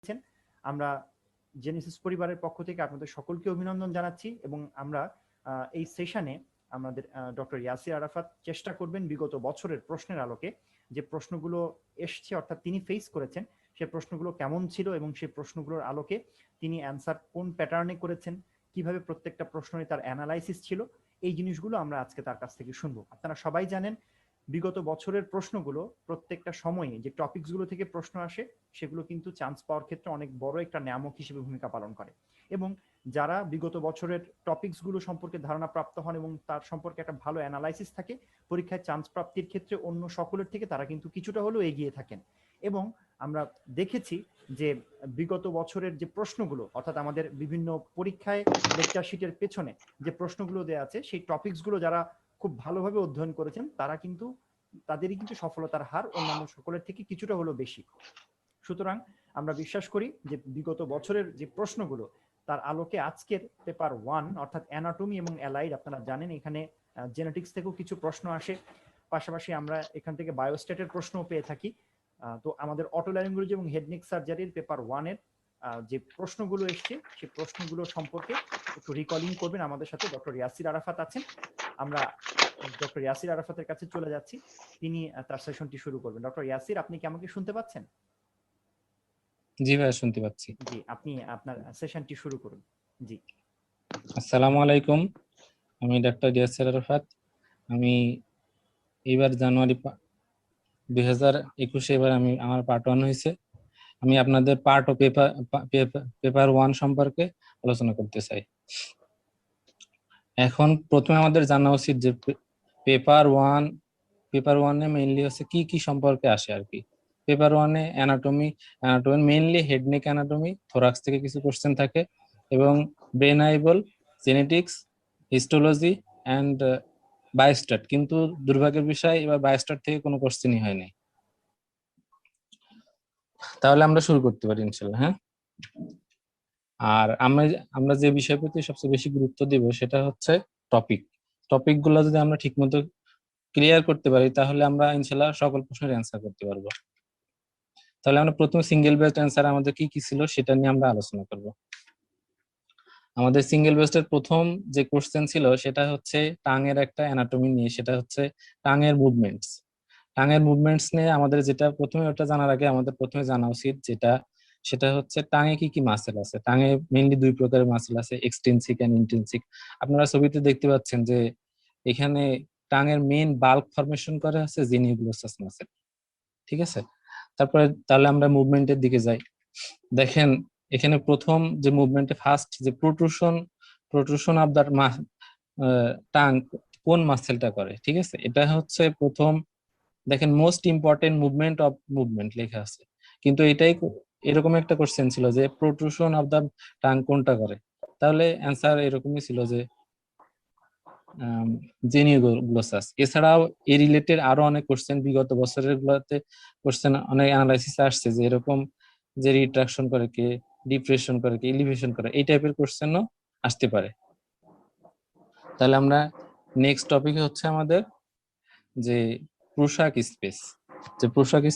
আছেন। আমরা জেনেসিস পরিবারের পক্ষ থেকে আপনাদের সকলকে অভিনন্দন জানাচ্ছি এবং আমরা এই সেশনে আমাদের ডক্টর ইয়াসির আরাফাত চেষ্টা করবেন বিগত বছরের প্রশ্নের আলোকে যে প্রশ্নগুলো এসছে অর্থাৎ তিনি ফেস করেছেন সেই প্রশ্নগুলো কেমন ছিল এবং সেই প্রশ্নগুলোর আলোকে তিনি অ্যান্সার কোন প্যাটার্নে করেছেন, কিভাবে প্রত্যেকটা প্রশ্নের তার অ্যানালাইসিস ছিল, এই জিনিসগুলো আমরা আজকে তার কাছ থেকে শুনবো। আপনারা সবাই জানেন বিগত বছরের প্রশ্নগুলো প্রত্যেকটা সময়ে যে টপিকসগুলো থেকে প্রশ্ন আসে সেগুলো কিন্তু চান্স পাওয়ার ক্ষেত্রে অনেক বড় একটা নিয়ামক হিসেবে ভূমিকা পালন করে এবং যারা বিগত বছরের টপিকসগুলো সম্পর্কে ধারণা প্রাপ্ত হন এবং তার সম্পর্কে একটা ভালো অ্যানালাইসিস থাকে, পরীক্ষায় চান্স প্রাপ্তির ক্ষেত্রে অন্য সকলের থেকে তারা কিন্তু কিছুটা হলেও এগিয়ে থাকেন। এবং আমরা দেখেছি যে বিগত বছরের যে প্রশ্নগুলো অর্থাৎ আমাদের বিভিন্ন পরীক্ষায় লেকচার শিটের পেছনে যে প্রশ্নগুলো দেওয়া আছে সেই টপিকসগুলো যারা খুব ভালোভাবে অধ্যয়ন করেছেন তারা কিন্তু তাদেরই কিন্তু সফলতার হার অন্যান্য সকলের থেকে কিছুটা হলেও বেশি। সুতরাং আমরা বিশ্বাস করি যে বিগত বছরের যে প্রশ্নগুলো তার আলোকে আজকের পেপার 1 অর্থাৎ অ্যানাটমি এবং অ্যালাইড, আপনারা জানেন এখানে জেনেটিক্স থেকেও কিছু প্রশ্ন আসে, পাশাপাশি আমরা এখান থেকে বায়োস্ট্যাটের প্রশ্নও পেয়ে থাকি। তো আমাদের অটোল্যারিঙ্গোলজি এবং হেড নেক সার্জারির পেপার 1 এর যে প্রশ্নগুলো এসছে সেই প্রশ্নগুলো সম্পর্কে একটু রিকলিং করবেন আমাদের সাথে ডক্টর ইয়াসির আরাফাত আছেন। আমরা ডক্টর ইয়াসির আরাফাতের কাছে চলে যাচ্ছি, তিনি তার সেশনটি শুরু করবেন। ডক্টর ইয়াসির, আপনি কি আমাকে শুনতে পাচ্ছেন? জি ভাই, শুনতে পাচ্ছি। জি, আপনি আপনার সেশনটি শুরু করুন। জি, আসসালামু আলাইকুম, আমি ডক্টর ইয়াসির আরাফাত। আমি এইবার জানুয়ারি 2021 এবার আমার পার্ট 1 হয়েছে। আমি আপনাদের পার্ট ও পেপার 1 সম্পর্কে আলোচনা করতে চাই। এখন প্রথমে আমাদের জানা উচিত যে পেপার 1 এ মেইনলি হচ্ছে কি কি সম্পর্কে আসে আর কি। পেপার 1 এ anatomy mainly head neck anatomy, thorax থেকে কিছু কোশ্চেন থাকে এবং brain eyeball, genetics, histology and biostat. কিন্তু দুর্ভাগ্যের বিষয় এবার বায়োস্ট্যাট থেকে কোনো কোশ্চেনই হয়নি। তাহলে আমরা শুরু করতে পারি ইনশাআল্লাহ। হ্যাঁ, আর আমরা যে বিষয় প্রতি সবচেয়ে বেশি গুরুত্ব দিব সেটা হচ্ছে টপিক গুলো যদি আমরা ঠিকমতো ক্লিয়ার করতে পারি তাহলে আমরা ইনশাআল্লাহ সকল প্রশ্নের অ্যান্সার করতে পারবো। তাহলে আমরা প্রথমে সিঙ্গেল বেসড অ্যান্সার আমাদের কি কি ছিল সেটা নিয়ে আমরা আলোচনা করব। আমাদের সিঙ্গেল বেসডের প্রথম যে কোশ্চেন ছিল সেটা হচ্ছে টাঙের একটা অ্যানাটমি নিয়ে, সেটা হচ্ছে টাঙের মুভমেন্টস নিয়ে আমাদের যেটা প্রথমে ওটা জানার আগে আমাদের প্রথমে জানা উচিত সেটা হচ্ছে টাঙে কি কি মাসেল আছে। টাঙে মেইনলি দুই প্রকারের মাসেল আছে, এক্সটেনসিক এন্ড ইন্ট্রিনসিক। আপনারা ছবিতে দেখতে পাচ্ছেন যে এখানে টাঙের মেইন বাল্ক ফরমেশন করে হচ্ছে জেনিওগ্লোসাস মাসেল। ঠিক আছে, তারপরে তাহলে আমরা মুভমেন্টের দিকে যাই। দেখেন এখানে প্রথম যে মুভমেন্টে ফার্স্ট যে প্রোট্রুশন অফ দ্য টাং কোন মাসেলটা করে। ঠিক আছে, এটা হচ্ছে প্রথম। দেখেন মোস্ট ইম্পর্টেন্ট মুভমেন্ট লেখা আছে, কিন্তু এরকম একটা কোশ্চেন ছিল যে প্রোট্রুশন অফ দ্য টাং কোনটা করে। তাহলে অ্যান্সার এরকমই ছিল যে জেনিওগ্লোসাস। এছাড়াও এই রিলেটেড আরো অনেক কোশ্চেন বিগত বছরের গুলোতে কোশ্চেন অনেক অ্যানালাইসিস আসছে যে এরকম যে রিট্রাকশন করে কে, ডিপ্রেশন করে কে, এলিভেশন করে, এই টাইপের কোশ্চেনও আসতে পারে। তাহলে আমরা নেক্সট টপিক হচ্ছে আমাদের যে পোশাক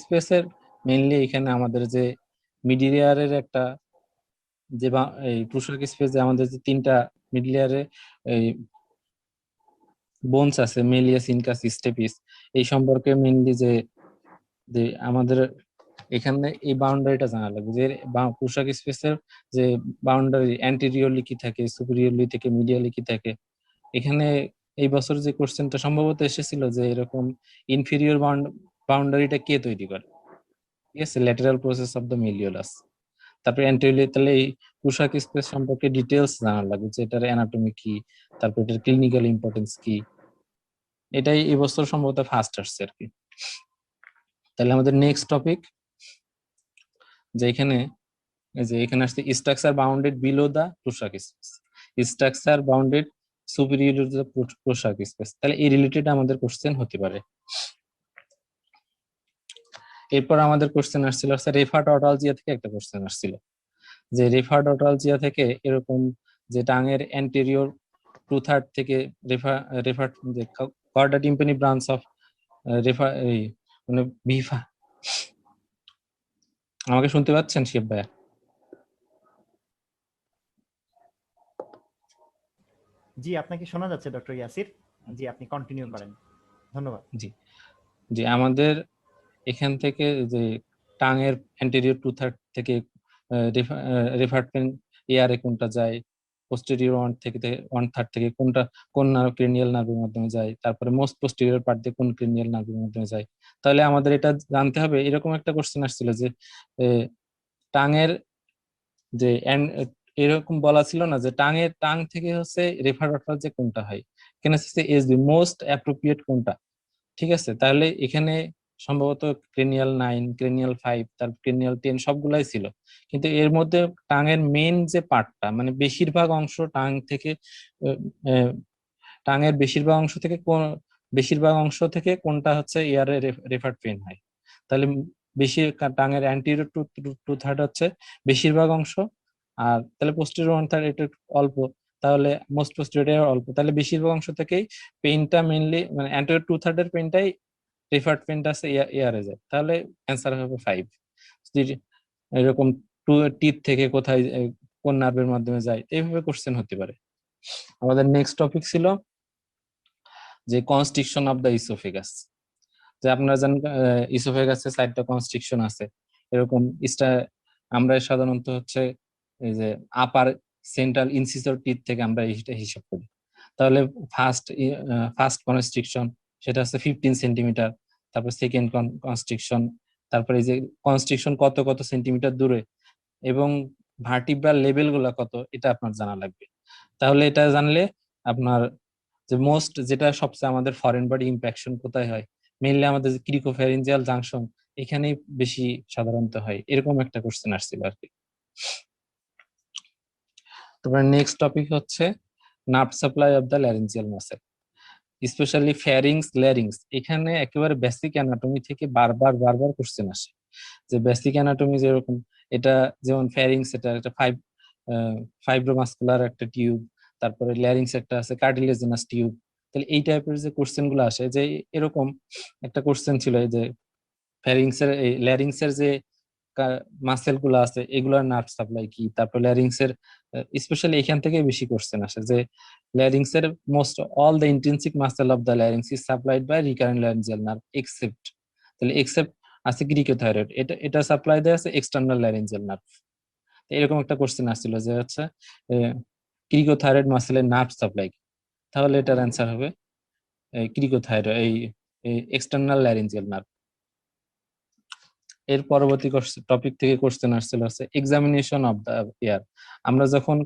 স্পেসের মেইনলি এখানে আমাদের যে মিডল ইয়ারের একটা যে এই পোশাক স্পেস যে আমাদের যে তিনটা মিডল ইয়ারে এই বোনস আছে, মেলিয়াস, ইনকাস, স্টেপিস, এই সম্পর্কে মেইনলি যে যে আমাদের এখানে এই বাউন্ডারিটা জানা লাগবে যে পোশাক স্পেসের যে বাউন্ডারি অ্যান্টেরিয়রলি কি থাকে, সুপিরিয়রলি থেকে মিডিয়ালি কি থাকে। এখানে এই বছর যে কোশ্চেনটা সম্ভবত এসেছিল যে এরকম ইনফিরিয়র বাউন্ডারিটা কে তৈরি করে। ঠিক আছে, ল্যাটেরাল প্রসেস অফ দ্য মেলিওলাস। তারপরে অ্যান্টেরিয়রলি, তাহলে এই পোশাক স্পেস সম্পর্কে ডিটেলস জানা লাগবে যে এটার অ্যানাটমি কি, তারপর এটার ক্লিনিক্যাল ইম্পর্টেন্স কি। এটাই এবছর সম্ভবত ফার্স্ট আসছে আর কি। তাহলে আমাদের নেক্সট টপিক যে এখানে আসছে structure bounded below the poset space, structure bounded superior to the poset space. তাহলে এই রিলেটেড আমাদের কোশ্চেন হতে পারে। এরপর আমাদের কোশ্চেন আসছিল রেফাটোটালজিয়া থেকে একটা কোশ্চেন আসছিল যে রেফাটোটালজিয়া থেকে এরকম যে টাঙের অ্যান্টেরিয়র 2/3 থেকে রেফার যে Korda tympani branch of refer এই মানে ভিফা। আমাকে শুনতে পাচ্ছেন শিব ভাইয়া? জি, আপনাকে শোনা যাচ্ছে ডক্টর ইয়াসির। জি, আপনি কন্টিনিউ করেন। ধন্যবাদ। জি জি আমাদের এখান থেকে যে টাঙের অ্যান্টেরিয়র টু থার্ড থেকে রেফারটেন্ট এয়ারে কোনটা যায়, পোস্টেরিয়র ওয়ান থার্ড থেকে কোনটা কোন ক্রেনিয়াল নার্ভের মাধ্যমে যায়, তারপরে মোস্ট পোস্টেরিয়র পার্ট দিয়ে কোন ক্রেনিয়াল নার্ভের মাধ্যমে যায়। তাহলে আমাদের এটা জানতে হবে। এরকম একটা কোশ্চেন আসছিল যে টাঙের যে এরকম বলা ছিল না যে টাং থেকে হচ্ছে রেফারেটর যে কোনটা হয়, এখানে হচ্ছে এস বি মোস্ট অ্যাপ্রোপ্রিয়েট কোনটা। ঠিক আছে, তাহলে এখানে সম্ভবত ক্রেনিয়াল 9, ক্রেনিয়াল 5, তারপর ক্রেনিয়াল 10 সবগুলাই ছিল। কিন্তু এর মধ্যে টাঙের মেন যে পার্টটা মানে বেশিরভাগ অংশ টাং থেকে আহ, আহ, টাঙের বেশিরভাগ অংশ থেকে কোনটা হচ্ছে ইয়ারে রেফার্ড পেন হয়। তাহলে বেশি টাঙের অ্যান্টিরিয়র টু টু থার্ড হচ্ছে বেশিরভাগ অংশ, আর তাহলে পোস্টেরিয়র ওয়ান থার্ড এটা অল্প, তাহলে মোস্ট পোস্টেরিয়র অল্প, তাহলে বেশিরভাগ অংশ থেকেই পেইনটা মেইনলি মানে অ্যান্টিরিয়র টু থার্ডের পেইনটাই রেফার্ড পেইনটা আছে ইয়ারে যায়। তাহলে অ্যান্সার হবে 5। এরকম টু টিথ থেকে কোথায় কোন নার্ভের মাধ্যমে যায় এইভাবে কোশ্চেন হতে পারে। আমাদের নেক্সট টপিক ছিল যে কনস্ট্রিকশন অফ দ্য ইসোফেগাস। যে আপনারা জানেন ইসোফেগাসে 4টা কনস্ট্রিকশন আছে। এরকম আমরা সাধারণত হচ্ছে এই যে আপার সেন্ট্রাল ইনসিসর টিথ থেকে আমরা এটা হিসাব করি। তাহলে ফার্স্ট ফার্স্ট কনস্ট্রিকশন সেটা হচ্ছে 15 সেন্টিমিটার, তারপর সেকেন্ড কনস্ট্রিকশন, তারপরে এই যে কনস্ট্রিকশন কত কত সেন্টিমিটার দূরে এবং ভার্টিব্রাল লেভেল গুলা কত এটা আপনার জানা লাগবে। তাহলে এটা জানলে আপনার যে মোস্ট যেটা সবচেয়ে আমাদের ফরেন বডি ইম্প্যাকশন কোথায় হয়, মেইনলি আমাদের যে ক্রিকোফ্যারিঞ্জিয়াল জাংশন এখানেই বেশি সাধারণত হয়, এরকম একটা কোশ্চেন আসছিল আর কি। তারপরে নেক্সট টপিক হচ্ছে nerve supply of the laryngeal muscle, specially ফ্যারিংস larynx. এখানে একেবারে বেসিক অ্যানাটমি থেকে বারবার বারবার কোশ্চেন আসে। যে বেসিক অ্যানাটমি যেরকম এটা যেমন ফ্যারিংস এটা একটা ফাইব্রোমাসকুলার একটা টিউব, তারপরে ল্যারিংস একটা আছে কার্টিলেজিনাস টিউব। তাহলে এই টাইপের যে কোশ্চেন গুলো আসে, যে এরকম একটা কোশ্চেন ছিল এই যে ফ্যারিংস এর এই ল্যারিংস এর যে মাসেল গুলো আছে এগুলোর নার্ভ সাপ্লাই কি, তারপর ল্যারিংস এর স্পেশালি এখান থেকে বেশি কোশ্চেন আসে যে ল্যারিংস এর most all the intrinsic muscle of the larynx is supplied by recurrent laryngeal nerve except. তাহলে এক্সেপ্ট আছে ক্রিকোথাইরয়েড, এটা সাপ্লাই দেয় আছে এক্সটার্নাল ল্যারিঞ্জিয়াল নার্ভ। এরকম একটা কোশ্চেন আসছিল যে হচ্ছে ক্রিকোথাইরয়েড মাসেলের নার্ভ সাপ্লাই, তাহলে এটার অ্যান্সার হবে ক্রিকোথাইরয়েড এই এক্সটার্নাল ল্যারিঞ্জিয়াল নার্ভ। এর পরবর্তী টপিক থেকে কোশ্চেন আসছিল হচ্ছে এক্সামিনেশন অফ দা এয়ার। আমরা যখন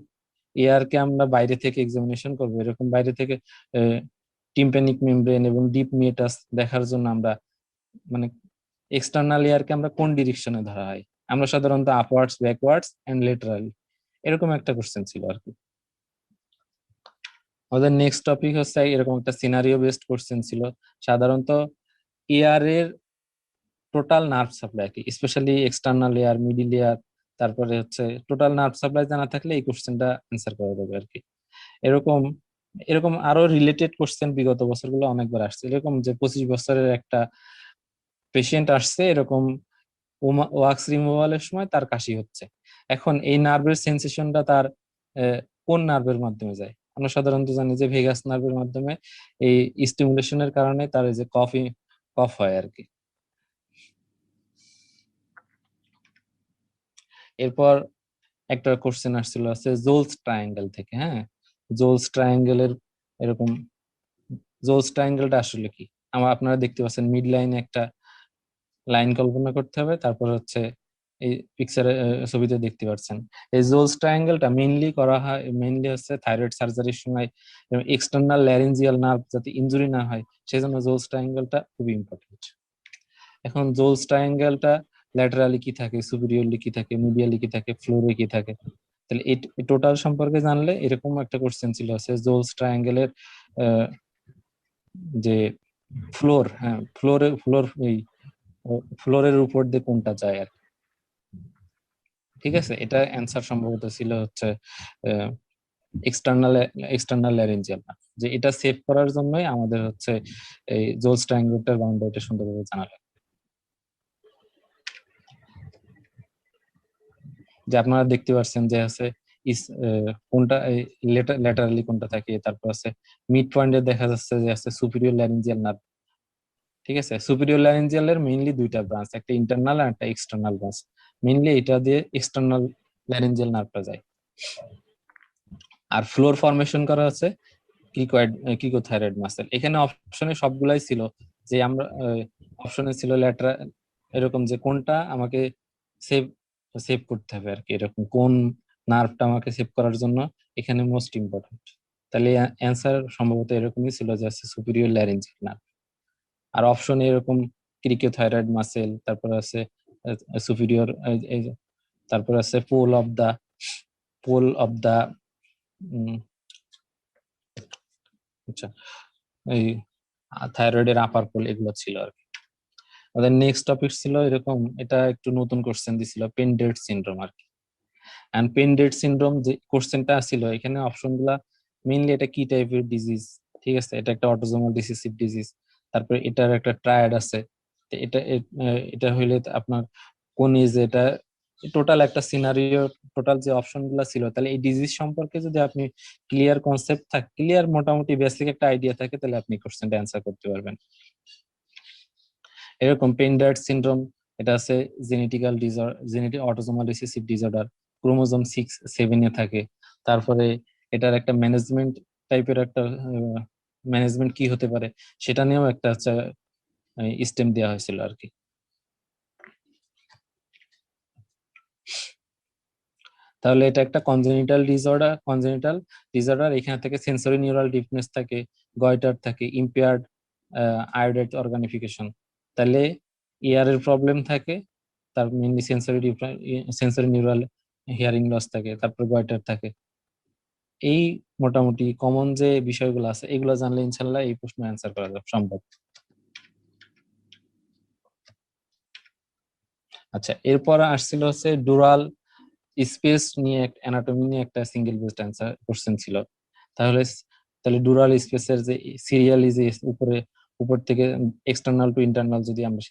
এয়ারকে আমরা বাইরে থেকে এক্সামিনেশন করবো, এরকম বাইরে থেকে টিম্প্যানিক মেমব্রেন এবং ডিপ মিয়েটাস দেখার জন্য আমরা মানে এক্সটার্নাল এয়ারকে আমরা কোন ডিরেকশনে ধরা হয়, আমরা সাধারণত আপওয়ার্ডস, ব্যাকওয়ার্ডস এন্ড লেটারালি। এরকম একটা কোশ্চেন ছিল আর কি। আমাদের নেক্সট টপিক হচ্ছে এরকম একটা সিনারিও বেসড কোশ্চেন ছিল। সাধারণত এয়ার এর টোটাল নার্ভ সাপ্লাই কি, specially external air, middle air, তারপরে হচ্ছে টোটাল নার্ভ সাপ্লাই জানা থাকলে এই কোশ্চেনটা অ্যান্সার করা যাবে আর কি। এরকম এরকম আরো রিলেটেড কোশ্চেন বিগত বছরগুলো অনেকবার আসছে। এরকম যে 25 বছরের একটা পেশেন্ট আসছে, এরকম ওয়াক্স রিমুভালের সময় তার কাশি হচ্ছে। এখন এই নার্ভের সেন্সেশনটা তার কোন নার্ভের মাধ্যমে যায়? আমরা সাধারণত জানি যে ভেগাস নার্ভের মাধ্যমে এই স্টিমুলেশনের কারণে তার এই যে কফ হয় আর কি। এরপর একটা কোশ্চেন আসছিল আছে জোলস ট্রায়াঙ্গেল থেকে। হ্যাঁ, জোলস ট্রায়াঙ্গেলের এরকম জোলস ট্রায়াঙ্গেলটা আসলে কি? আপনারা দেখতে পাচ্ছেন মিড লাইনে একটা লাইন কল্পনা করতে হবে, তারপর হচ্ছে এই পিকচারে ছবিতে দেখতে পাচ্ছেন এই জোলস ট্রায়াঙ্গেলটা মেইনলি হচ্ছে থাইরয়েড সার্জারির সময় এক্সটার্নাল ল্যারিঞ্জিয়াল নার্ভ যাতে ইনজুরি না হয় সেজন্য জোলস ট্রায়াঙ্গেলটা খুবই ইম্পর্টেন্ট। এখন জোলস ট্রায়াঙ্গেলটা ল্যাটারালি কি থাকে, সুপিরিয়রলি কি থাকে, মিডিয়ালি কি থাকে, ফ্লোরে কি থাকে, তাহলে এই টোটাল সম্পর্কে জানলে এরকম একটা কোশ্চেন ছিল আছে জোলস ট্রায়াঙ্গেলের যে ফ্লোর, হ্যাঁ এই ফ্লোরের উপর দিয়ে কোনটা যায় আর কি। ঠিক আছে, এটা অ্যান্সার সম্ভবত ছিল হচ্ছে এক্সটার্নাল এক্সটার্নাল ল্যারিঞ্জিয়াল নার্ভ। যে এটা সেভ করার জন্যই আমাদের হচ্ছে এই জোলস ট্রায়াঙ্গেলটার বাউন্ডারিটা সুন্দরভাবে জানা লাগে। যে আপনারা দেখতে পাচ্ছেন যে আছে ইস কোনটা ল্যাটারালি কোনটা থাকে, তারপর আছে মিড পয়েন্টে দেখা যাচ্ছে যে আছে সুপিরিয়র ল্যারিঞ্জিয়াল নার্ভ। ঠিক আছে, সুপিরিয়র ল্যারিঞ্জিয়াল এর মেইনলি দুইটা ব্রাঞ্চ, একটা ইন্টারনাল আর একটা এক্সটার্নাল ব্রাঞ্চ। মেইনলি এটা দিয়ে এক্সটার্নাল ল্যারিঞ্জিয়াল নার্ভটা যায়। আর ফ্লোর ফরমেশন করা হচ্ছে ক্রিকোথাইরয়েড মাসেল। এখানে অপশনে সবগুলাই ছিল, যে আমরা অপশনে ছিল ল্যাটারাল, এরকম যে কোনটা আমাকে সেভ সেভ করতে হবে আর কি, এরকম কোন নার্ভটা আমাকে সেভ করার জন্য এখানে মোস্ট ইম্পর্টেন্ট। তাহলে অ্যান্সার সম্ভবত এরকমই ছিল যে সুপিরিয়র ল্যারিঞ্জিয়াল নার্ভ। আর অপশনে এরকম ক্রিকোথাইরয়েড মাসেল, তারপর আছে সুপিরিয়র, তারপর আছে পোল অফ দা আচ্ছা এই থাইরয়েডের আপার পোল, এগুলো ছিল আর কি। আমাদের নেক্সট টপিক ছিল এরকম, এটা একটু নতুন কোশ্চেন দিছিল, পেন্ডেড সিনড্রোম আর কি। এন্ড পেন্ডেড সিনড্রোম যে কোশ্চেনটা ছিল, এখানে অপশন গুলা মেইনলি এটা কি টাইপের ডিজিজ, ঠিক আছে, এটা একটা অটোজোমাল রিসেসিভ ডিজিজ, তারপরে এটার একটা ট্রায়াড আছে, তো এটা হইলে আপনার কোন এজ, এটা টোটাল একটা সিনারিও, টোটাল যে অপশন গুলা ছিল, তাহলে এই ডিজিজ সম্পর্কে যদি আপনি ক্লিয়ার মোটামুটি বেসিক একটা আইডিয়া থাকে, তাহলে আপনি কোশ্চেনটা অ্যান্সার করতে পারবেন। এরকম পেন্ডার্ট সিনড্রোম, এটা আছে genetic autosomal recessive disorder, chromosome 6-7 এ থাকে। তারপরে এটার একটা ম্যানেজমেন্ট টাইপের একটা ম্যানেজমেন্ট কি হতে পারে সেটা নিয়েও একটা স্টেম দেওয়া হয়েছিল আর কি। তাহলে এটা একটা কনজেনিটাল ডিসঅর্ডার, এখান থেকে সেন্সরি নিউরাল ডিফনেস থাকে, গয়টার থাকে, ইম্পেয়ার্ড আয়োডাইড অর্গানিফিকেশন। তাহলে ইয়ারের প্রবলেম থাকে, তার mainly sensory neural hearing loss থাকে, তারপর গয়টার থাকে। এই মোটামুটি কমন যে বিষয়গুলো আছে, এগুলো জানলে ইনশাল্লাহ এই প্রশ্ন অ্যান্সার করা সম্ভব। আচ্ছা, এরপর আসছিল হচ্ছে ডুরাল স্পেস নিয়ে, অ্যানাটমি নিয়ে একটা সিঙ্গেল বেসড অ্যান্সার কোশ্চেন ছিল। তাহলে তাহলে ডুরাল স্পেসের যে সিরিয়ালি যে উপর থেকে এক্সটার্নাল টু ইন্টারনাল, যদি আমরা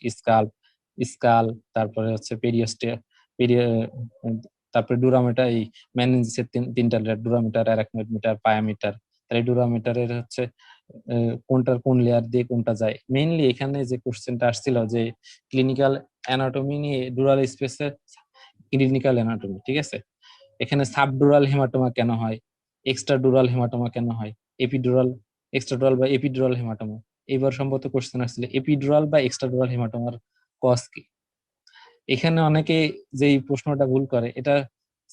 স্কাল, তারপরে হচ্ছে পেরিয়া তারপরে ডুরামিটার, এই মেনিনজিসের তিনটা লেয়ার, ডুরামিটার, অ্যারাকনয়েড মিটার, পায়ামিটার। তাহলে ডুরামিটারের হচ্ছে কোনটার কোন লেয়ার দিয়ে কোনটা যায়। মেইনলি এখানে যে কোশ্চেনটা আসছিল যে ক্লিনিক্যাল অ্যানাটমি নিয়ে, ডুরাল স্পেসের ক্লিনিক্যাল অ্যানাটমি, ঠিক আছে, এখানে সাবডুরাল হেমাটোমা কেন হয়, এক্সট্রাডুরাল হেমাটোমা কেন হয়, এপিডুরাল এক্সট্রাডুরাল বা এপিডুরাল হেমাটোমা। এইবার সম্ভবত কোশ্চেন আসছিল এপিডুরাল বা এক্সট্রাডুরাল হেমাটোমার কজ কি। এখানে অনেকে যেই প্রশ্নটা ভুল করে, এটা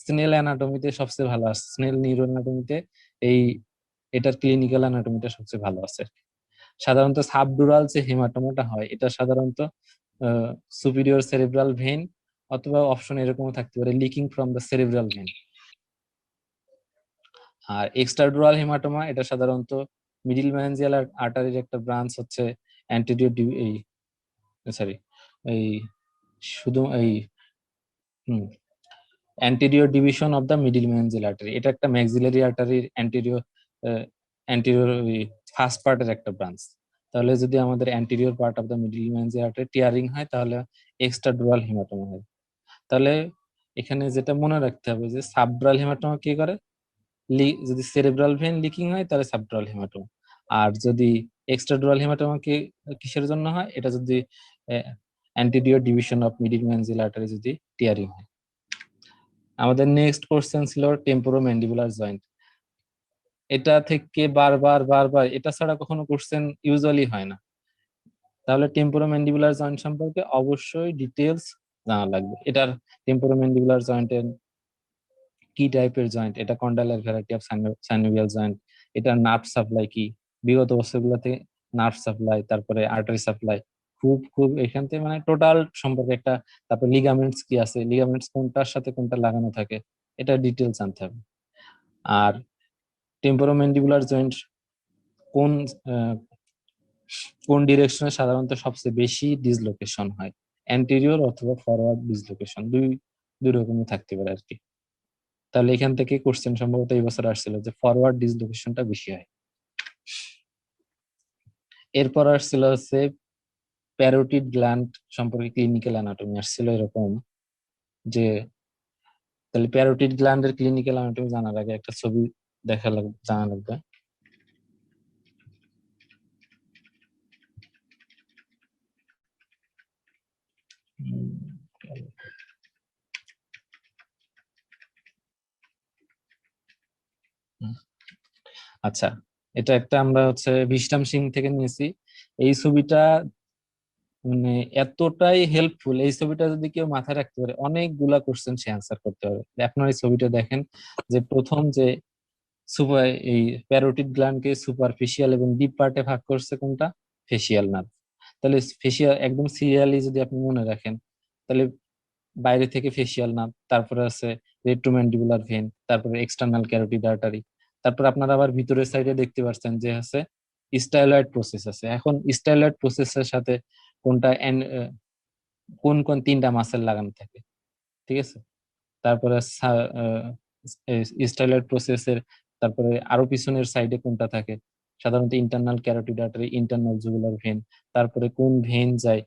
স্নেল অ্যানাটমিতে সবচেয়ে ভালো আছে, স্নেল নিউরো অ্যানাটমিতে এই এটার ক্লিনিক্যাল অ্যানাটমিটা সবচেয়ে ভালো আছে। সাধারণত সাবডুরাল যে হেমাটোমাটা হয়, এটা সাধারণত সুপিরিয়র সেরেব্রাল ভেইন, অথবা অপশন এরকমও থাকতে পারে leaking from the cerebral vein. আর এক্সট্রাডুরাল হেমাটোমা, এটা সাধারণত মিডিল ম্যানজিয়াল আর্টারির একটা ব্রাঞ্চ হচ্ছে অ্যান্টেরিয়র এই সরি এই শুধু এই anterior division of the middle meningeal artery. এটা একটা ম্যাক্সিলারি আর্টারির অ্যান্টেরিয়র ফার্স্ট পার্টের একটা ব্রাঞ্চ। তাহলে যদি আমাদের anterior part of the middle meningeal artery tearing হয়, তাহলে এক্সট্রাডুরাল হেমাটোমা হয়। তাহলে এখানে যেটা মনে রাখতে হবে যে সাবডুরাল হেমাটোমা কি করে, যদি সেরেব্রাল ভেন লিকিং হয় তাহলে সাবডুরাল হেমাটোমা। আর যদি এক্সট্রাডুরাল হেমাটোমা কিসের জন্য হয়, এটা যদি anterior division of middle meningeal artery যদি টিয়ারিং হয়। আমাদের নেক্সট কোশ্চেন ছিল টেম্পোরোম্যান্ডিবুলার জয়েন্ট। এটা থেকে বারবার এটা ছাড়া কখনো কোশ্চেন ইউজুয়ালি হয় না। তাহলে টেম্পোরোম্যান্ডিবুলার জয়েন্ট সম্পর্কে অবশ্যই ডিটেলস জানা লাগবে। এটার টেম্পোরোম্যান্ডিবুলার জয়েন্টের কি টাইপের জয়েন্ট, এটা কন্ডাইলার ভ্যারাইটি অফ সাইনোভিয়াল জয়েন্ট, এটা নার্ভ সাপ্লাই কি, বিগত বছরগুলোতে নার্ভ সাপ্লাই, তারপরে আর্টারি সাপ্লাই, খুব এখান থেকে মানে টোটাল সম্পর্কে একটা, তারপর লিগামেন্টস কি আছে, লিগামেন্টস কোনটার সাথে কোনটা লাগানো থাকে, এটা ডিটেলস জানতে হবে। আর টেম্পোরোম্যান্ডিবুলার জয়েন্ট কোন কোন ডিরেকশনে সাধারণত সবচেয়ে বেশি ডিসলোকেশন হয়, অ্যান্টেরিয়র অথবা ফরওয়ার্ড ডিসলোকেশন, দুই রকমই থাকতে পারে আর কি। তাহলে এখান থেকে কোশ্চেন সম্ভবত এই বছর আসছিল যে ফরওয়ার্ড ডিসলোকেশনটা বেশি হয়। এরপর আসছিল হচ্ছে প্যারোটিড গ্ল্যান্ড সম্পর্কে ক্লিনিক্যাল অ্যানাটমি আসছিল এরকম যে, তাহলে প্যারোটিড গ্ল্যান্ডের ক্লিনিক্যাল অ্যানাটমি জানার আগে একটা ছবি জানা লাগবে। আচ্ছা, এটা একটা আমরা হচ্ছে ভিশটাম সিং থেকে নিয়েছি। এই ছবিটা মানে এতটাই হেল্পফুল, এই ছবিটা যদি কেউ মাথায় রাখতে পারে অনেকগুলা কোশ্চেন সে অ্যান্সার করতে পারবে। আপনার এই ছবিটা দেখেন, যে প্রথম যে সুপার এই প্যারোটিড গ্ল্যান্ডকে সুপারফিশিয়াল এবং ডিপ পার্টে ভাগ করছে কোনটা? Facial nerve. তাহলে ফেসিয়াল একদম সিরিয়ালি যদি আপনি মনে রাখেন, তাহলে বাইরে থেকে ফেসিয়াল নার্ভ, তারপরে আছে রেট্রোম্যান্ডিবুলার ভেন, তারপরে এক্সটার্নাল ক্যারোটিড আর্টারি, তারপর আপনারা আবার ভিতরের সাইডে দেখতে পাচ্ছেন যে আছে স্টাইলয়েড প্রসেস আছে। এখন স্টাইলয়েড প্রসেসের সাথে কোনটা কোন কোন তিনটা মাসেল লাগানো থাকে, ঠিক আছে? তারপরে স্টাইলয়েড প্রসেসের তারপরে আরো পিছনের সাইডে কোনটা থাকে? সাধারণত internal carotid artery, internal jugular when, তারপরে কোন ভেন যায়।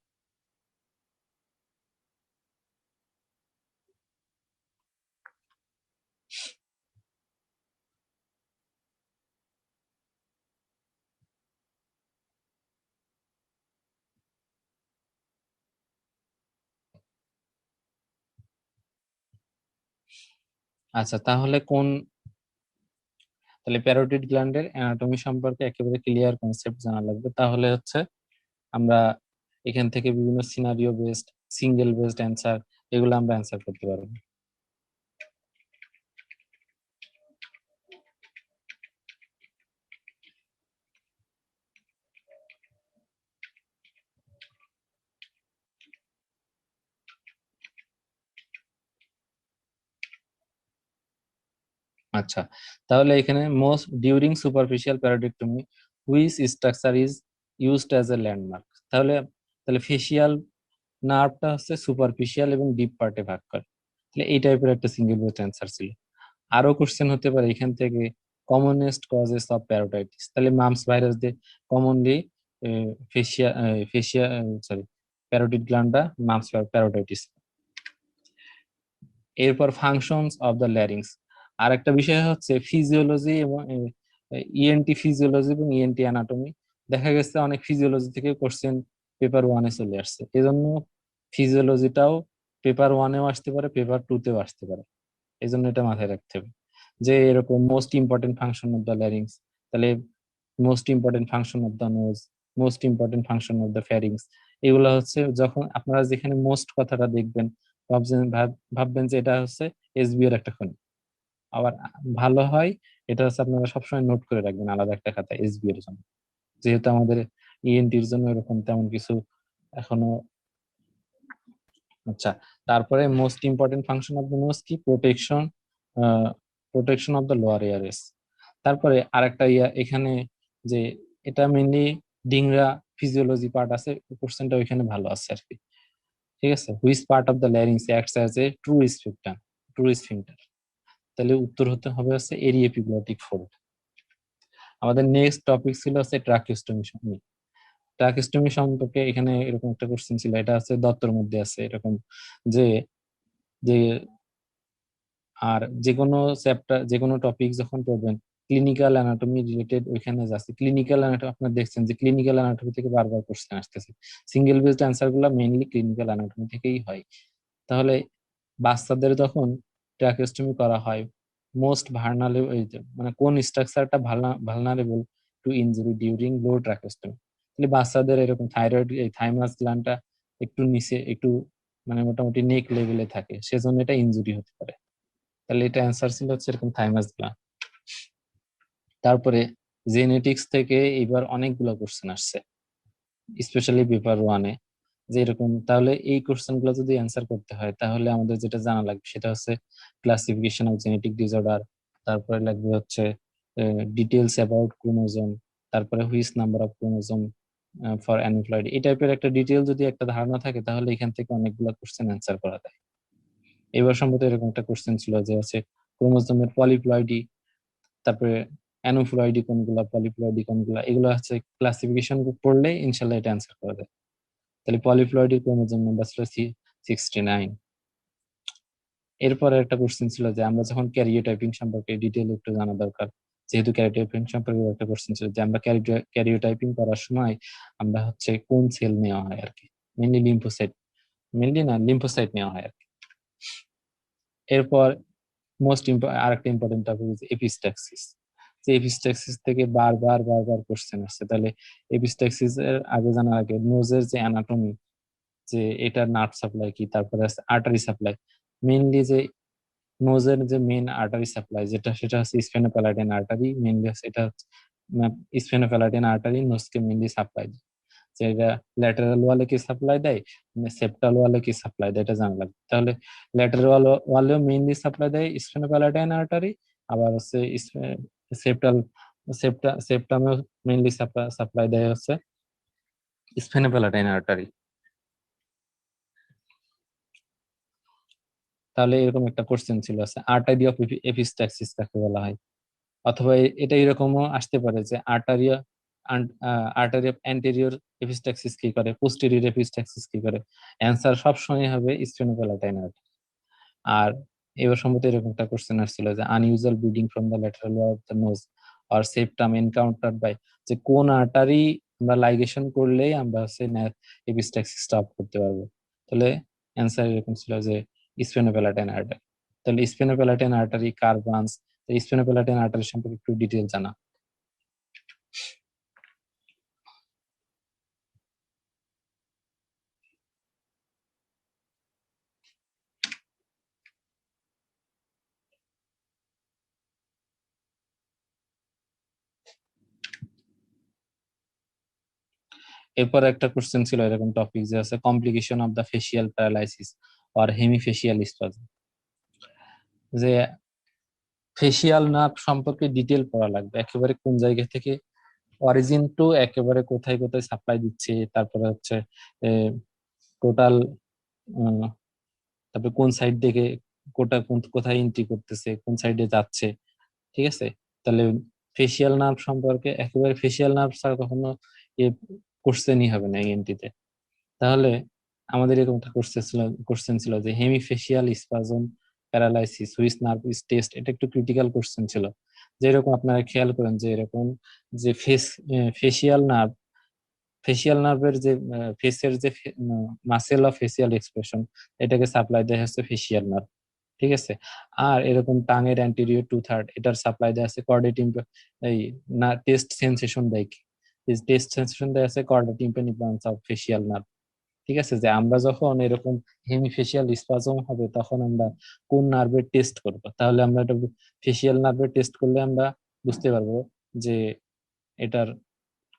আচ্ছা, তাহলে প্যারোটিড গ্ল্যান্ডের অ্যানাটমি সম্পর্কে একেবারে ক্লিয়ার কনসেপ্ট জানা লাগবে। তাহলে হচ্ছে আমরা এখান থেকে বিভিন্ন scenario based, single based answer, এগুলো আমরা অ্যান্সার করতে পারবো। আচ্ছা, তাহলে এখানে most during superficial parotidectomy which structure is used as a landmark. তাহলে তাহলে ফেসিয়াল নার্ভটা হচ্ছে সুপারফিশিয়াল এবং ডিপ পার্টে ভাগ করে। তাহলে এই টাইপের একটা সিঙ্গেল বেস্ট অ্যান্সার ছিল। আরো কোশ্চেন হতে পারে এখান থেকে, কমনেস্ট কজেস অফ প্যারোটাইটিস। তাহলে মামস ভাইরাস দিয়ে commonly facie facie sorry parotid গ্ল্যান্ডা mum's প্যারোটাইটিস। এরপর ফাংশনস অফ দ্য ল্যারিংস। আর একটা বিষয় হচ্ছে ফিজিওলজি এবং ইএনটি ফিজিওলজি এবং ইএনটি অ্যানাটমি। দেখা গেছে অনেক ফিজিওলজি থেকে কোশ্চেন পেপার ওয়ানে চলে আসছে, এজন্য ফিজিওলজিটাও পেপার ওয়ানেও আসতে পারে, পেপার টুতেও আসতে পারে। এই জন্য এটা মাথায় রাখতে হবে যে এরকম most important function of the larynx, তাহলে most important function of the nose, most important function of the pharynx. এগুলো হচ্ছে যখন আপনারা যেখানে মোস্ট কথাটা দেখবেন, ভাববেন যে এটা হচ্ছে এসবি এর একটা খনি। আবার ভালো হয় এটা হচ্ছে আপনারা সবসময় নোট করে রাখবেন আলাদা একটা খাতায় এসবি এর জন্য, যেহেতু আমাদের ইএনটির জন্য এরকম তেমন কিছু এখনো। আচ্ছা, তারপরে most important function of the nose কি? Protection, protection of the lower airways. তারপরে আরেকটা এখানে যে এটা মেইনলি ডিংরা ফিজিওলজি পার্ট আছে, কোশ্চেনটা ওইখানে ভালো আছে আর কি, ঠিক আছে? Which part of the larynx acts as a true sphincter. তাহলে উত্তর হতে হবে হচ্ছে এরিয়েপিগ্লটিক ফোল্ড। আমাদের নেক্সট টপিক ছিল হচ্ছে ট্রাকিওস্টমি। ট্রাকিওস্টমি সম্পর্কে এখানে এরকম একটা কোশ্চেন ছিল, এটা আছে দত্তর মধ্যে আছে এরকম, যে যে আর যে কোনো চ্যাপ্টার, যে কোনো টপিক যখন পড়বেন ক্লিনিক্যাল অ্যানাটমি রিলেটেড ওইখানে যাচ্ছে। ক্লিনিক্যাল অ্যানাটমি আপনারা দেখছেন যে ক্লিনিক্যাল অ্যানাটমি থেকে বারবার কোশ্চেন আসতেছে, সিঙ্গেল বেসড অ্যান্সার গুলো মেইনলি ক্লিনিক্যাল অ্যানাটমি থেকেই হয়। তাহলে বাচ্চাদের যখন ট্রাকিওস্টমি করা হয়, মোস্ট ভালনারেবল মানে কোন স্ট্রাকচারটা ভালনারেবল টু ইনজুরি ডিউরিং লো ট্রাকিওস্টমি। তাহলে বাচ্চাদের এরকম থাইরয়েড, এই থাইমাস গ্ল্যান্ডটা একটু নিচে, একটু মানে মোটামুটি নেক লেভেলে থাকে, সেজন্য এটা ইনজুরি হতে পারে। তাহলে এটা অ্যান্সার ছিল হচ্ছে এরকম থাইমাস গ্ল্যান্ড। তারপরে জেনেটিক্স থেকে এবার অনেকগুলো কোশ্চেন আসছে, স্পেশালি পেপার ওয়ানে, যে এরকম। তাহলে এই কোশ্চেন গুলো যদি অ্যান্সার করতে হয় তাহলে আমাদের যেটা জানা লাগবে সেটা হচ্ছে ক্লাসিফিকেশন অফ জেনেটিক ডিসঅর্ডার, তারপরে লাগবে হচ্ছে ডিটেলস অ্যাবাউট ক্রোমোজোম, তারপরে which number of chromosome for aneuploid. এই টাইপের একটা ডিটেল যদি একটা ধারণা থাকে তাহলে এখান থেকে অনেকগুলো কোশ্চেন অ্যান্সার করা যায়। এবার সম্ভবত এরকম একটা কোশ্চেন ছিল যে হচ্ছে ক্রোমোজোমের পলিপ্লয়েডি, তারপরে অ্যানোফ্লয়েডি কোনগুলা, পলিপ্লয়েডি কোনগুলা, এগুলো হচ্ছে ক্লাসিফিকেশন পড়লে ইনশাল্লাহ এটা অ্যান্সার করা যায়। তাহলে পলিপ্লয়েডি ক্রোমোজোম নাম্বার ছিল 69। এরপরে একটা কোশ্চেন ছিল যে আমরা যখন ক্যারিওটাইপিং সম্পর্কে ডিটেইল একটু জানা দরকার, যেহেতু ক্যারিওটাইপিং সম্পর্কে একটা কোশ্চেন ছিল যে আমরা ক্যারিওটাইপিং করার সময় আমরা হচ্ছে কোন সেল নেওয়া হয় আর কি, মেনলি লিম্ফোসাইট, মেনলি না লিম্ফোসাইট নেওয়া হয় আর কি। এরপর আরেকটা ইম্পর্টেন্ট টপিক এপিস্ট্যাক্সিস, যে এপিস্ট্যাক্সিস থেকে বারবার কোশ্চেন আসছে। তাহলে এপিস্ট্যাক্সিস এর আগে জানার আগে নোজের যে অ্যানাটমি, যে এটার নার্ভ সাপ্লাই কি, তারপরে আছে আর্টারি সাপ্লাই। মেইনলি যে নোজের যে মেইন আর্টারি সাপ্লাই যেটা, সেটা হচ্ছে স্ফেনোপ্যালাটাইন আর্টারি, মেইনলি এটা স্ফেনোপ্যালাটাইন আর্টারি নোজকে মেইনলি সাপ্লাই দেয়। যে এটা ল্যাটারাল ওয়ালে কি সাপ্লাই দেয়, সেপ্টাল ওয়ালে কি সাপ্লাই দেয়, এটা জানা লাগবে। তাহলে ল্যাটারাল ওয়ালেও মেইনলি সাপ্লাই দেয় স্ফেনোপ্যালাটাইন আর্টারি, আবার হচ্ছে সেপ্টাল সেপ্টামেও মেইনলি সাপ্লাই দেয় হচ্ছে স্ফেনোপ্যালাটাইন আর্টারি। তাহলে এরকম একটা কোশ্চেন ছিল, আছে আর্টারি অফ এপিস্ট্যাক্সিস কাকে বলা হয়, অথবা এটা এরকমও আসতে পারে যে আর্টারি অফ অ্যান্টেরিয়র এপিস্ট্যাক্সিস কি করে, পোস্টেরিয়র এপিস্ট্যাক্সিস কি করে। অ্যান্সার সবসময় হবে স্ফেনোপ্যালাটাইন আর্টারি। আর এবার সম্ভবত এরকম একটা কোশ্চেন আসছিল যে unusual bleeding from the lateral wall of the nose or septum encountered by, যে কোন আর্টারি আমরা লাইগেশন করলেই আমরা হচ্ছে এপিস্ট্যাক্সিস স্টপ করতে পারবো। তাহলে অ্যান্সার এরকম ছিল যে স্ফেনোপ্যালাটাইন আর্টারি। তাহলে স্ফেনোপ্যালাটাইন আর্টারি কার ব্রাঞ্চ, স্ফেনোপ্যালাটাইন আর্টারি সম্পর্কে একটু ডিটেল জানা। এরপর একটা কোশ্চেন ছিল এরকম টপিক যে আছে complication of the facial paralysis or hemifacial spasm, যে ফেসিয়াল নার্ভ সম্পর্কে ডিটেল পড়া লাগবে, একেবারে কোন জায়গা থেকে অরিজিন টু একেবারে কোথায় কোথায় সাপ্লাই দিচ্ছে, তারপরে হচ্ছে টোটাল, তারপরে কোন সাইড থেকে কোথায় এন্ট্রি করতেছে, কোন সাইডে যাচ্ছে, ঠিক আছে। তাহলে ফেসিয়াল নার্ভ সম্পর্কে একেবারে ফেসিয়াল নার্ভ ছাড়া কখনো এ কোশ্চেনই হবে না এনটিতে। তাহলে আমাদের এরকম একটা কোশ্চেন ছিল যে hemifacial spasm paralysis which nerve is taste, এটা একটু ক্রিটিক্যাল কোশ্চেন ছিল। যে এরকম আপনারা খেয়াল করেন যে এরকম যে ফেসিয়াল নার্ভ, ফেসিয়াল নার্ভের যে ফেসের যে মাসেল অফ ফেসিয়াল এক্সপ্রেশন, এটাকে সাপ্লাই দেয় হচ্ছে ফেসিয়াল নার্ভ, ঠিক আছে। আর এরকম টাঙের অ্যান্টেরিয়র 2/3 এটার সাপ্লাই দেয় আছে কর্ডা এই না টেস্ট সেন্সেশন দেয় কি, টেস্ট সেন্সেশন দেয় আছে chorda tympani branch of facial nerve, ঠিক আছে। যে আমরা যখন এরকম হেমিফেসিয়াল স্পাজম হবে তখন আমরা কোন নার্ভের টেস্ট করব, তাহলে আমরা এটা ফেসিয়াল নার্ভের টেস্ট করলে আমরা বুঝতে পারবো যে এটার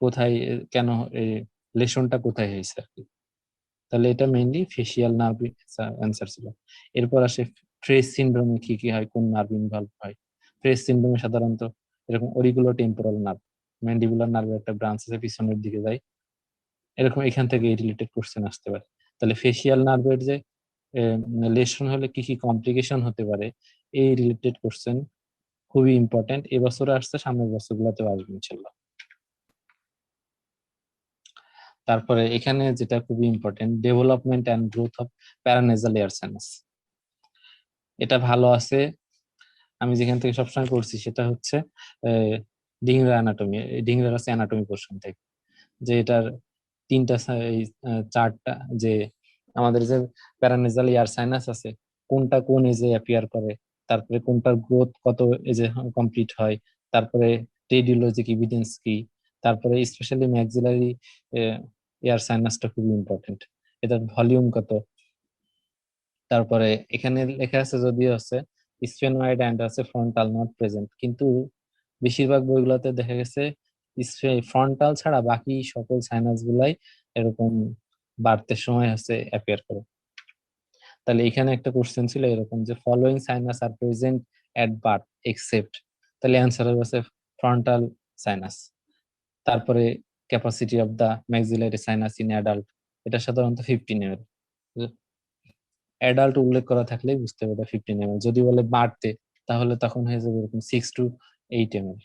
কোথায় কেন লেশনটা কোথায় হয়েছে আর কি। তাহলে এটা মেইনলি ফেসিয়াল নার্ভ অ্যান্সার ছিল। এরপর আসে ফ্রেস সিনড্রোমে কি কি হয়, কোন নার্ভ ইনভলভ হয়। ফ্রেস সিনড্রোমে সাধারণত এরকম অরিকুলো টেম্পোরাল নার্ভ, ম্যান্ডিবুলার নার্ভের একটা ব্রাঞ্চ আছে পিছনের দিকে যায়, এরকম এখান থেকে রিলেটেড কোশ্চেন আসতে পারে। তাহলে ফেসিয়াল নার্ভের যে লেশন হলে কি কি কমপ্লিকেশন হতে পারে, এই রিলেটেড কোশ্চেন খুবই ইম্পর্টেন্ট, এবছরে আসছে, সামনের বছরগুলোতেও আসবে ইনশাল্লাহ। তারপরে এখানে যেটা খুবই important, development and growth of paranasal air sinus, এটা ভালো আছে। আমি যেখান থেকে সবসময় পড়ছি সেটা হচ্ছে ডিংরা অ্যানাটমি, ডিংরা আছে অ্যানাটমি পোর্শন থেকে, যে এটার এই চারটা, যে আমাদের যে প্যারানেজাল এয়ার সাইনাস আছে কোনটা কোন এজে অ্যাপিয়ার করে, তারপরে কোনটার গ্রোথ কত এজে কমপ্লিট হয়, তারপরে রেডিওলজিক এভিডেন্স কি, তারপরে স্পেশালি ম্যাক্সিলারি এয়ার সাইনাসটা খুবই ইম্পর্টেন্ট, এটার ভলিউম কত। তারপরে এখানে লেখা আছে যদিও আছে স্ফেনয়েড অ্যান্ড আছে ফ্রন্টাল নট প্রেজেন্ট, কিন্তু বেশিরভাগ বইগুলোতে দেখা গেছে ফ্রন্টাল ছাড়া বাকি সকল সাইনাস গুলাই এরকম বাড়তে সময় আছে অ্যাপিয়ার করে। তাহলে এখানে একটা কোশ্চেন ছিল এরকম যে following sinus are present at birth except, তাহলে অ্যান্সার হবে ফ্রন্টাল সাইনাস। তারপরে capacity of the maxillary sinus in adult, এটা সাধারণত 15 ml, অ্যাডাল্ট উল্লেখ করা থাকলে বুঝতে হবে 15 ml, যদি বলে বাড়তে তাহলে তখন হয়ে যাবে এরকম 6 to 8 ml।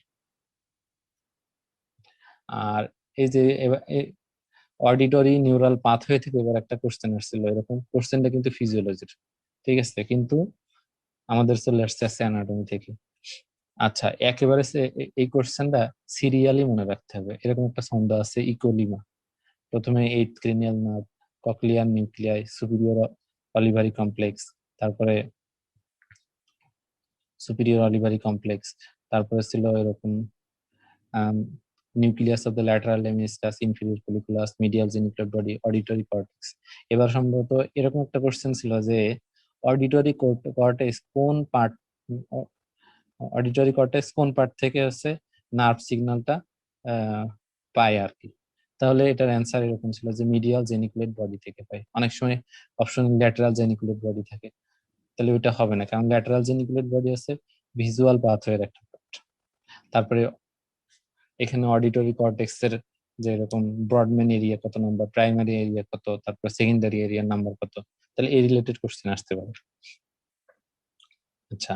আর এই যে অডিটরি নিউরাল পাথওয়ে থেকে এবার একটা কোশ্চেন আসছিল, এরকম কোশ্চেনটা কিন্তু ফিজিওলজির, ঠিক আছে, কিন্তু আমাদের চলে আসছে অ্যানাটমি থেকে। আচ্ছা, একেবারে এই কোশ্চেনটা সিরিয়ালি মনে রাখতে হবে। এরকম একটা ছন্দ আছে, ইকোলিমা। প্রথমে eight cranial nerve, cochlear nuclei, superior olivary complex, তারপরে সুপিরিয়র অলিভারি কমপ্লেক্স, তারপরে ছিল এরকম nucleus of the lateral lemniscus, inferior colliculus, medial geniculate body, auditory cortex. এবার সম্ভবত এরকম একটা কোশ্চেন ছিল যে অডিটরি কর্টেক্স কোন পার্ট, অডিটরি কর্টেক্স কোন পার্ট থেকে হচ্ছে নার্ভ সিগন্যালটা পায় আর কি। তাহলে এটার অ্যান্সার এরকম ছিল যে মিডিয়াল জেনিকুলেট বডি থেকে পায়। অনেক সময় অপশন ল্যাটারাল জেনিকুলেট বডি থাকে, তাহলে ওইটা হবে না, কারণ ল্যাটারাল জেনিকুলেট বডি হচ্ছে ভিজুয়াল পাথওয়ের একটা পার্ট। তারপরে এখানে অডিটরি কর্টেক্স এর যে এরকম ব্রডম্যান এরিয়া কত নাম্বার, প্রাইমারি এরিয়া কত, তারপর সেকেন্ডারি এরিয়ার নাম্বার কত, তাহলে এই রিলেটেড কোশ্চেন আসতে পারে। আচ্ছা,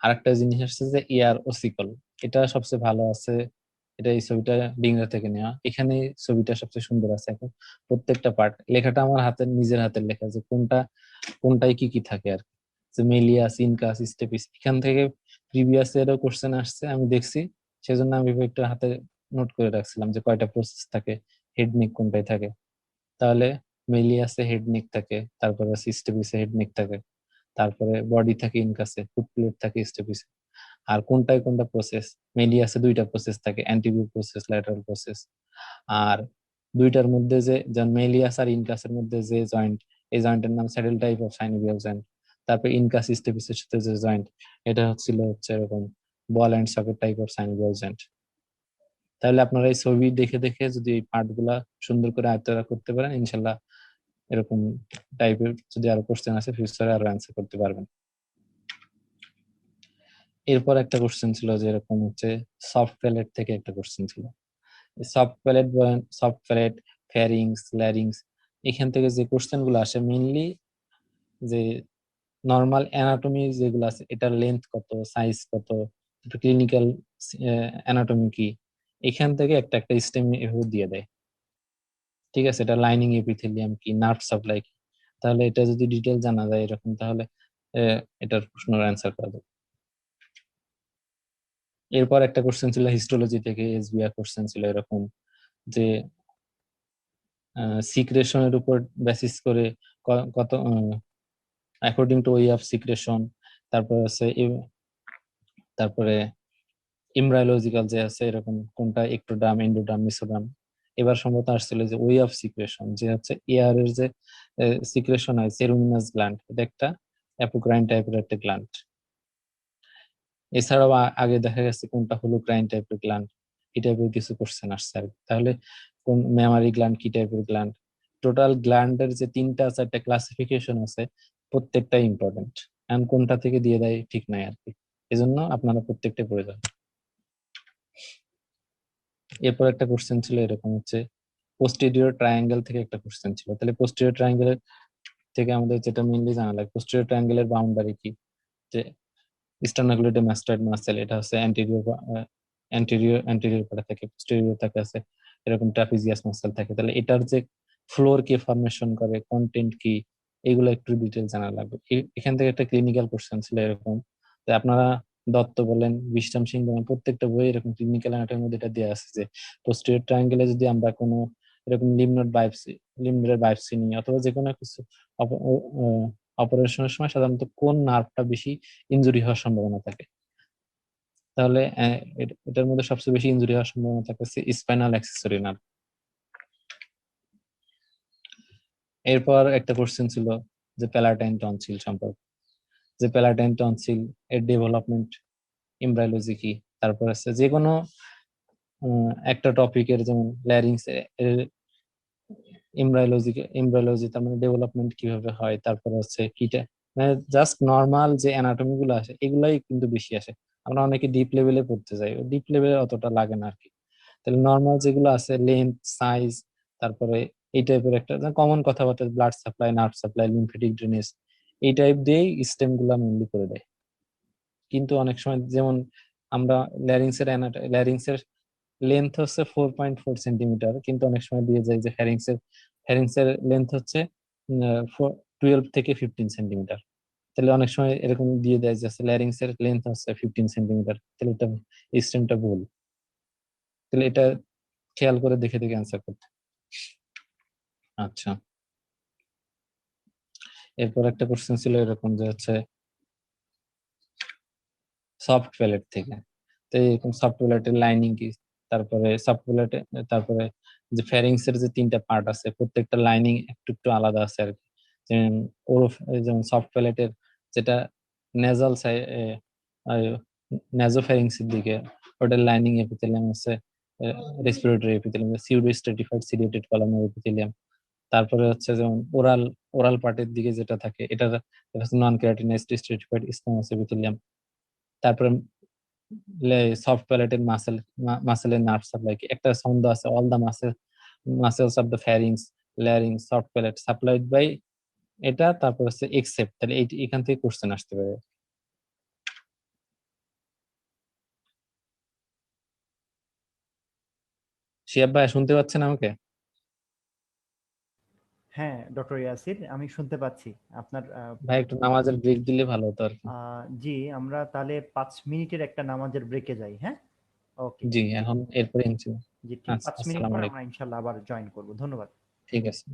আরেকটা জিনিস আসছে যে ইয়ার ওসিকল, এটা সবচেয়ে ভালো আছে। এটা এই ছবিটা ডিংরা থেকে নেওয়া। এখানে ছবিটা সবচেয়ে সুন্দর আছে। এখন প্রত্যেকটা পার্ট, লেখাটা আমার হাতের নিজের হাতের লেখা, যে কোনটা কোনটায় কি কি থাকে আর কি। যে মেলিয়াস, ইনকাস, স্টেপিস, এখান থেকে প্রিভিয়াস এরও কোশ্চেন আসছে আমি দেখছি, সেজন্য আমি একটু হাতে নোট করে রাখছিলাম যে কয়টা প্রসেস থাকে, হেড নেক কোনটায় থাকে। তাহলে মেলিয়াসে হেড নেক থাকে, তারপরে স্টেপিসে হেড নেক থাকে, তারপরে বডি থাকে ইনকাসে, ফুট প্লেট থাকে স্টেপিসে। আর কোনটায় কোনটা প্রসেস, মেলিয়াসে দুইটা প্রসেস থাকে, অ্যান্টিরিয়র প্রসেস, ল্যাটারাল প্রসেস। আর দুইটার মধ্যে যে যেমন মেলিয়াস আর ইনকাসের মধ্যে যে জয়েন্ট, এই জয়েন্টের নাম saddle type of synovial joint. তারপর ইনকাস স্টেপিসের সাথে যে জয়েন্ট, এটা হচ্ছে এরকম ball and socket type of synovial joint. তাহলে আপনারা এই ছবি দেখে দেখে যদি এই পার্ট গুলা সুন্দর করে আয়ত্ত করতে পারেন, ইনশাল্লাহ এরকম টাইপের যদি আরো কোশ্চেন আছে ফিউচারে আরো অ্যান্সার করতে পারবেন। এরপর একটা কোশ্চেন ছিল যে এরকম হচ্ছে সফট প্যালেট থেকে একটা কোশ্চেন ছিল। সফট প্যালেট, ফ্যারিংস, ল্যারিংস, এখান থেকে যে কোশ্চেন গুলো আসে মেইনলি যে নর্মাল অ্যানাটমি যেগুলো আছে, এটার লেন্থ কত, সাইজ কত, ক্লিনিক্যাল অ্যানাটমি কি, এখান থেকে একটা একটা স্টেম এভাবে দিয়ে দেয়। ঠিক আছে, এটা লাইনিং এপিথেলিয়াম কি, নার্ভ সাপ্লাই কি, তাহলে এটা যদি ডিটেল জানা যায় এরকম, তাহলে এটার প্রশ্নের অ্যান্সার করা যাবে। এরপর একটা কোশ্চেন ছিল হিস্টোলজি থেকে, এসবিআর কোশ্চেন ছিল এরকম যে সিক্রেশনের উপর বেসিস করে কত, according to way of secretion, তারপর আছে তারপরে এমব্রায়োলজিক্যাল যে আছে এরকম কোনটা এক্টোডার্ম, এন্ডোডার্ম, মেসোডার্ম। এবার সম্ভবত আসছিল যে ওয়ে অফ সিক্রেশন, যে হচ্ছে এয়ার এর যে সিক্রেশন হয়, সেরুমিনাস গ্ল্যান্ড, এটা একটা অ্যাপোক্রাইন টাইপের একটা গ্ল্যান্ড। এছাড়াও আগে দেখা গেছে কোনটা হলোক্রাইন টাইপের গ্ল্যান্ড, এই টাইপের কিছু কোশ্চেন আসছে আর কি। তাহলে কোন মেমারি গ্ল্যান্ড কি টাইপের গ্ল্যান্ড, টোটাল গ্ল্যান্ডের যে 3টা 4টা ক্লাসিফিকেশন আছে প্রত্যেকটা ইম্পর্টেন্ট, এন্ড কোনটা থেকে দিয়ে দেয় ঠিক নাই আর কি। এজন্য আপনারা প্রত্যেকটা পড়ে যান। এরপর একটা কোশ্চেন ছিল এরকম হচ্ছে পোস্টেরিয়র ট্রায়াঙ্গেল থেকে একটা কোশ্চেন ছিল। তাহলে পোস্টেরিয়র ট্রায়াঙ্গেল থেকে আমাদের যেটা মেইনলি জানা লাগে, পোস্টেরিয়র ট্রায়াঙ্গেলের বাউন্ডারি কি, যে স্টার্নাকুলেটেড মাস্টার্ড মাসেল, এটা হচ্ছে অ্যান্টেরিয়র পার্টে থাকে, পোস্টেরিয়র থাকে আছে এরকম ট্রাপিজিয়াস মাসেল থাকে। তাহলে এটার যে ফ্লোর কে ফরমেশন করে, কন্টেন্ট কি, এগুলো একটু ডিটেল জানা লাগবে। এখান থেকে একটা ক্লিনিক্যাল কোশ্চেন ছিল এরকম। তো আপনারা দত্ত বলেন, বিশ্বম সিং বলেন, প্রত্যেকটা বই এরকম ক্লিনিক্যাল অ্যানাটমির মধ্যে এটা দেওয়া আছে যে পোস্টেরিয়র ট্রায়াঙ্গেলে যদি আমরা কোনো এরকম লিম্ব নোড বায়োপসি নিই অথবা যে কোনো কিছু অপারেশনের সময় সাধারণত কোন নার্ভটা বেশি ইনজুরি হওয়ার সম্ভাবনা থাকে, তাহলে এটার মধ্যে সবচেয়ে বেশি ইনজুরি হওয়ার সম্ভাবনা থাকে স্পাইনাল অ্যাক্সেসরি নার্ভ। এরপর একটা কোশ্চেন ছিল যে প্যালাটাইন টনসিল সম্পর্কে, যে প্যালাটাইন টনসিল এর ডেভেলপমেন্ট, এমব্রায়োলজি কি, তারপর আছে যে কোনো একটা টপিকের যেমন ল্যারিংস এর এমব্রায়োলজি তার মানে ডেভেলপমেন্ট কিভাবে হয়, তারপর হচ্ছে কিটা, মানে জাস্ট নর্মাল যে অ্যানাটমি গুলো আসে এগুলাই কিন্তু বেশি আসে। আমরা অনেকে ডিপ লেভেলে পড়তে যাই, ডিপ লেভেলে অতটা লাগে না আর কি। তাহলে নর্মাল যেগুলো আছে লেন্থ, সাইজ, তারপরে এই টাইপের একটা কমন কথাবার্তা, blood supply, nerve supply, lymphatic drainage, এই টাইপ দিয়েই স্টেম গুলা মেনলি করে দেয়। কিন্তু অনেক সময় যেমন আমরা ল্যারিংসের লেন্থ হচ্ছে 4.4 সেন্টিমিটার, কিন্তু অনেক সময় দিয়ে যায় যে ফ্যারিংসের লেন্থ হচ্ছে 12 থেকে 15 সেন্টিমিটার। তাহলে অনেক সময় এরকম দিয়ে দেয় যে ল্যারিংস এর লেন্থ হচ্ছে 15 সেন্টিমিটার, তাহলে এটা এই স্টেমটা ভুল। তাহলে এটা খেয়াল করে দেখে দেখে অ্যান্সার করতে। আচ্ছা, এরপর একটা কোশ্চেন ছিল এরকম যে হচ্ছে সফট প্যালেট থেকে, তো এরকম সফট প্যালেটের লাইনিং কি, তারপরে সফট প্যালেটে, তারপরে যে ফ্যারিংস এর যে তিনটা পার্ট আছে প্রত্যেকটা লাইনিং একটু একটু আলাদা আছে আর কি। যেমন যেমন সফট প্যালেটের যেটা নেজাল নেজোফ্যারিংস এর দিকে ওটার লাইনিং এপিথেলিয়াম আছে respiratory epithelium, pseudo stratified ciliated কলামের এপিথেলিয়াম। তারপরে হচ্ছে যেমন ওরাল ওরাল পার্টের দিকে যেটা থাকে এটার non keratinised stratified squamous epithelium. তারপরে সফট প্যালেটের মাসেলের নার্ভ সাপ্লাই, একটা ছন্দ আছে, all the muscles of the pharynx larynx soft palate supplied by এটা, তারপর হচ্ছে এক্সেপ্ট, তাহলে এখান থেকে কোশ্চেন আসতে পারে। শিয়াব ভাই শুনতে পাচ্ছেন আমাকে? হ্যাঁ ডক্টর ইয়াসির, আমি শুনতে পাচ্ছি আপনার ভাই একটু নামাজের ব্রেক দিলে ভালো হতো আর কি। জি, আমরা তাহলে 5 মিনিটের একটা নামাজের ব্রেকে যাই, হ্যাঁ? ওকে। জি, এখন এরপরে জি, ঠিক আচ্ছা, 5 মিনিট আসসালামু পর আমরা আলাইকুম। ইনশাল্লাহ আবার জয়েন করব। ধন্যবাদ। ঠিক আছে।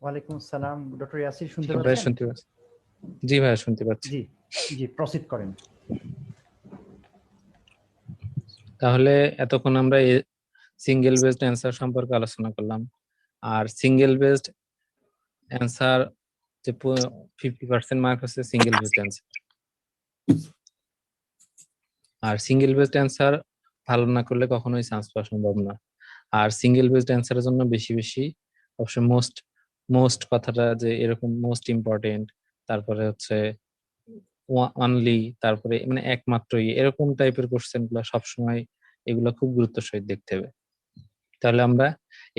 ওয়ালাইকুম আসসালাম, ডক্টর ইয়াসির শুনতে ভাইয়া পাচ্ছেন? শুনতে পাচ্ছি। জি ভাইয়া শুনতে পাচ্ছি। জি জি, প্রসিড করেন। তাহলে এতক্ষণ আমরা সিঙ্গেল বেসড অ্যান্সার সম্পর্কে আলোচনা করলাম। আর সিঙ্গেল বেসড অ্যান্সার যে 50% মার্ক হচ্ছে সিঙ্গেল বেসড অ্যান্সার। আর সিঙ্গেল বেসড অ্যান্সার ভালো না করলে কখনোই চান্স পাওয়া সম্ভব না। আর সিঙ্গেল বেসড অ্যান্সারের জন্য বেশি বেশি অবশ্যই মোস্ট মোস্ট কথাটা যে এরকম মোস্ট ইম্পর্টেন্ট, তারপরে হচ্ছে অনলি, তারপরে মানে একমাত্রই, এরকম টাইপের কোশ্চেন গুলো সবসময় এগুলো খুব গুরুত্ব সহিত দেখতে হবে। তাহলে আমরা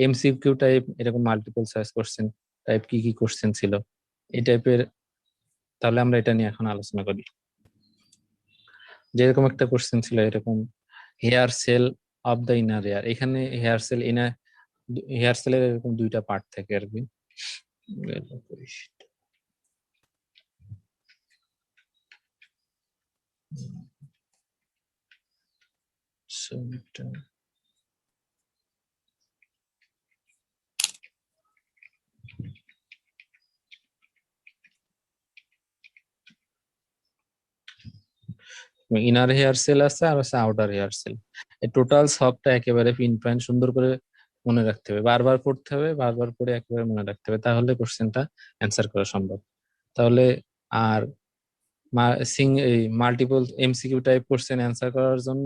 এমসিকিউ টাইপ এরকম মাল্টিপল চয়েস কোশ্চেন টাইপ কি কি কোশ্চেন ছিল এই টাইপের, তাহলে আমরা এটা নিয়ে এখন আলোচনা করি। যেরকম একটা কোশ্চেন ছিল এরকম, hair cell of the inner ear. এখানে হেয়ার সেলের এরকম দুইটা পার্ট থাকে আর কি। ইনার হেয়ার সেল আছে আর আছে আউটার হেয়ার সেল। এই টোটাল সবটা একেবারে পিন পয়েন্ট সুন্দর করে মনে রাখতে হবে, বারবার পড়তে হবে, বারবার পড়ে একেবারে মনে রাখতে হবে, তাহলে কোশ্চেনটা অ্যান্সার করা সম্ভব। তাহলে আর এই multiple MCQ type question answer করার জন্য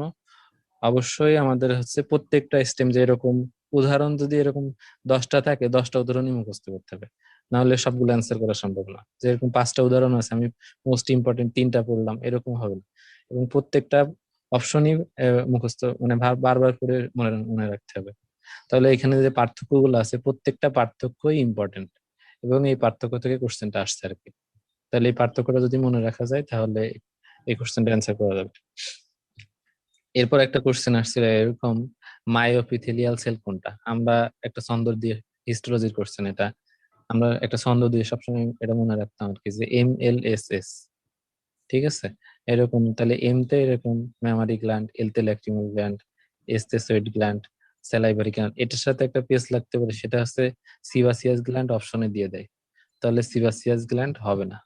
অবশ্যই আমাদের হচ্ছে প্রত্যেকটা স্টেম যে এরকম উদাহরণ যদি এরকম 10টা থাকে 10টা উদাহরণই মুখস্থ করতে হবে, না হলে সবগুলো অ্যান্সার করা সম্ভব না। যেরকম 5টা উদাহরণ আছে আমি মোস্ট ইম্পর্টেন্ট 3টা পড়লাম, এরকম হবে না। এবং প্রত্যেকটা অপশনই মুখস্থ মানে বারবার করে মনে মনে রাখতে হবে। তাহলে এখানে যে পার্থক্যগুলো আছে প্রত্যেকটা পার্থক্যই ইম্পর্টেন্ট, এবং এই পার্থক্য থেকে কোশ্চেনটা আসছে আর কি। তাহলে এই পার্থক্যটা যদি মনে রাখা যায় তাহলে এই কোশ্চেনটা অ্যান্সার করা যাবে। এরপর একটা কোশ্চেন আসছিল এরকম, মায়োপিথেলিয়াল সেল কোনটা? আমরা একটা ছন্দ দিয়ে, হিস্টোলজির কোশ্চেন এটা, আমরা একটা ছন্দ দিয়ে সবসময় এটা মনে রাখতাম আর কি, যে MLSS। ঠিক আছে, এরকম তাহলে এম তে এরকম মেমারি গ্ল্যান্ড, এল তে ল্যাক্রিমাল গ্ল্যান্ড, এস তে সোয়েট গ্ল্যান্ড, স্যালাইভারি গ্ল্যান্ড। এটার সাথে একটা পেস লাগতে পারে, সেটা হচ্ছে সিবাসিয়াস গ্ল্যান্ড, অপশনে দিয়ে দেয়, তাহলে সিবাসিয়াস গ্ল্যান্ড হবে না।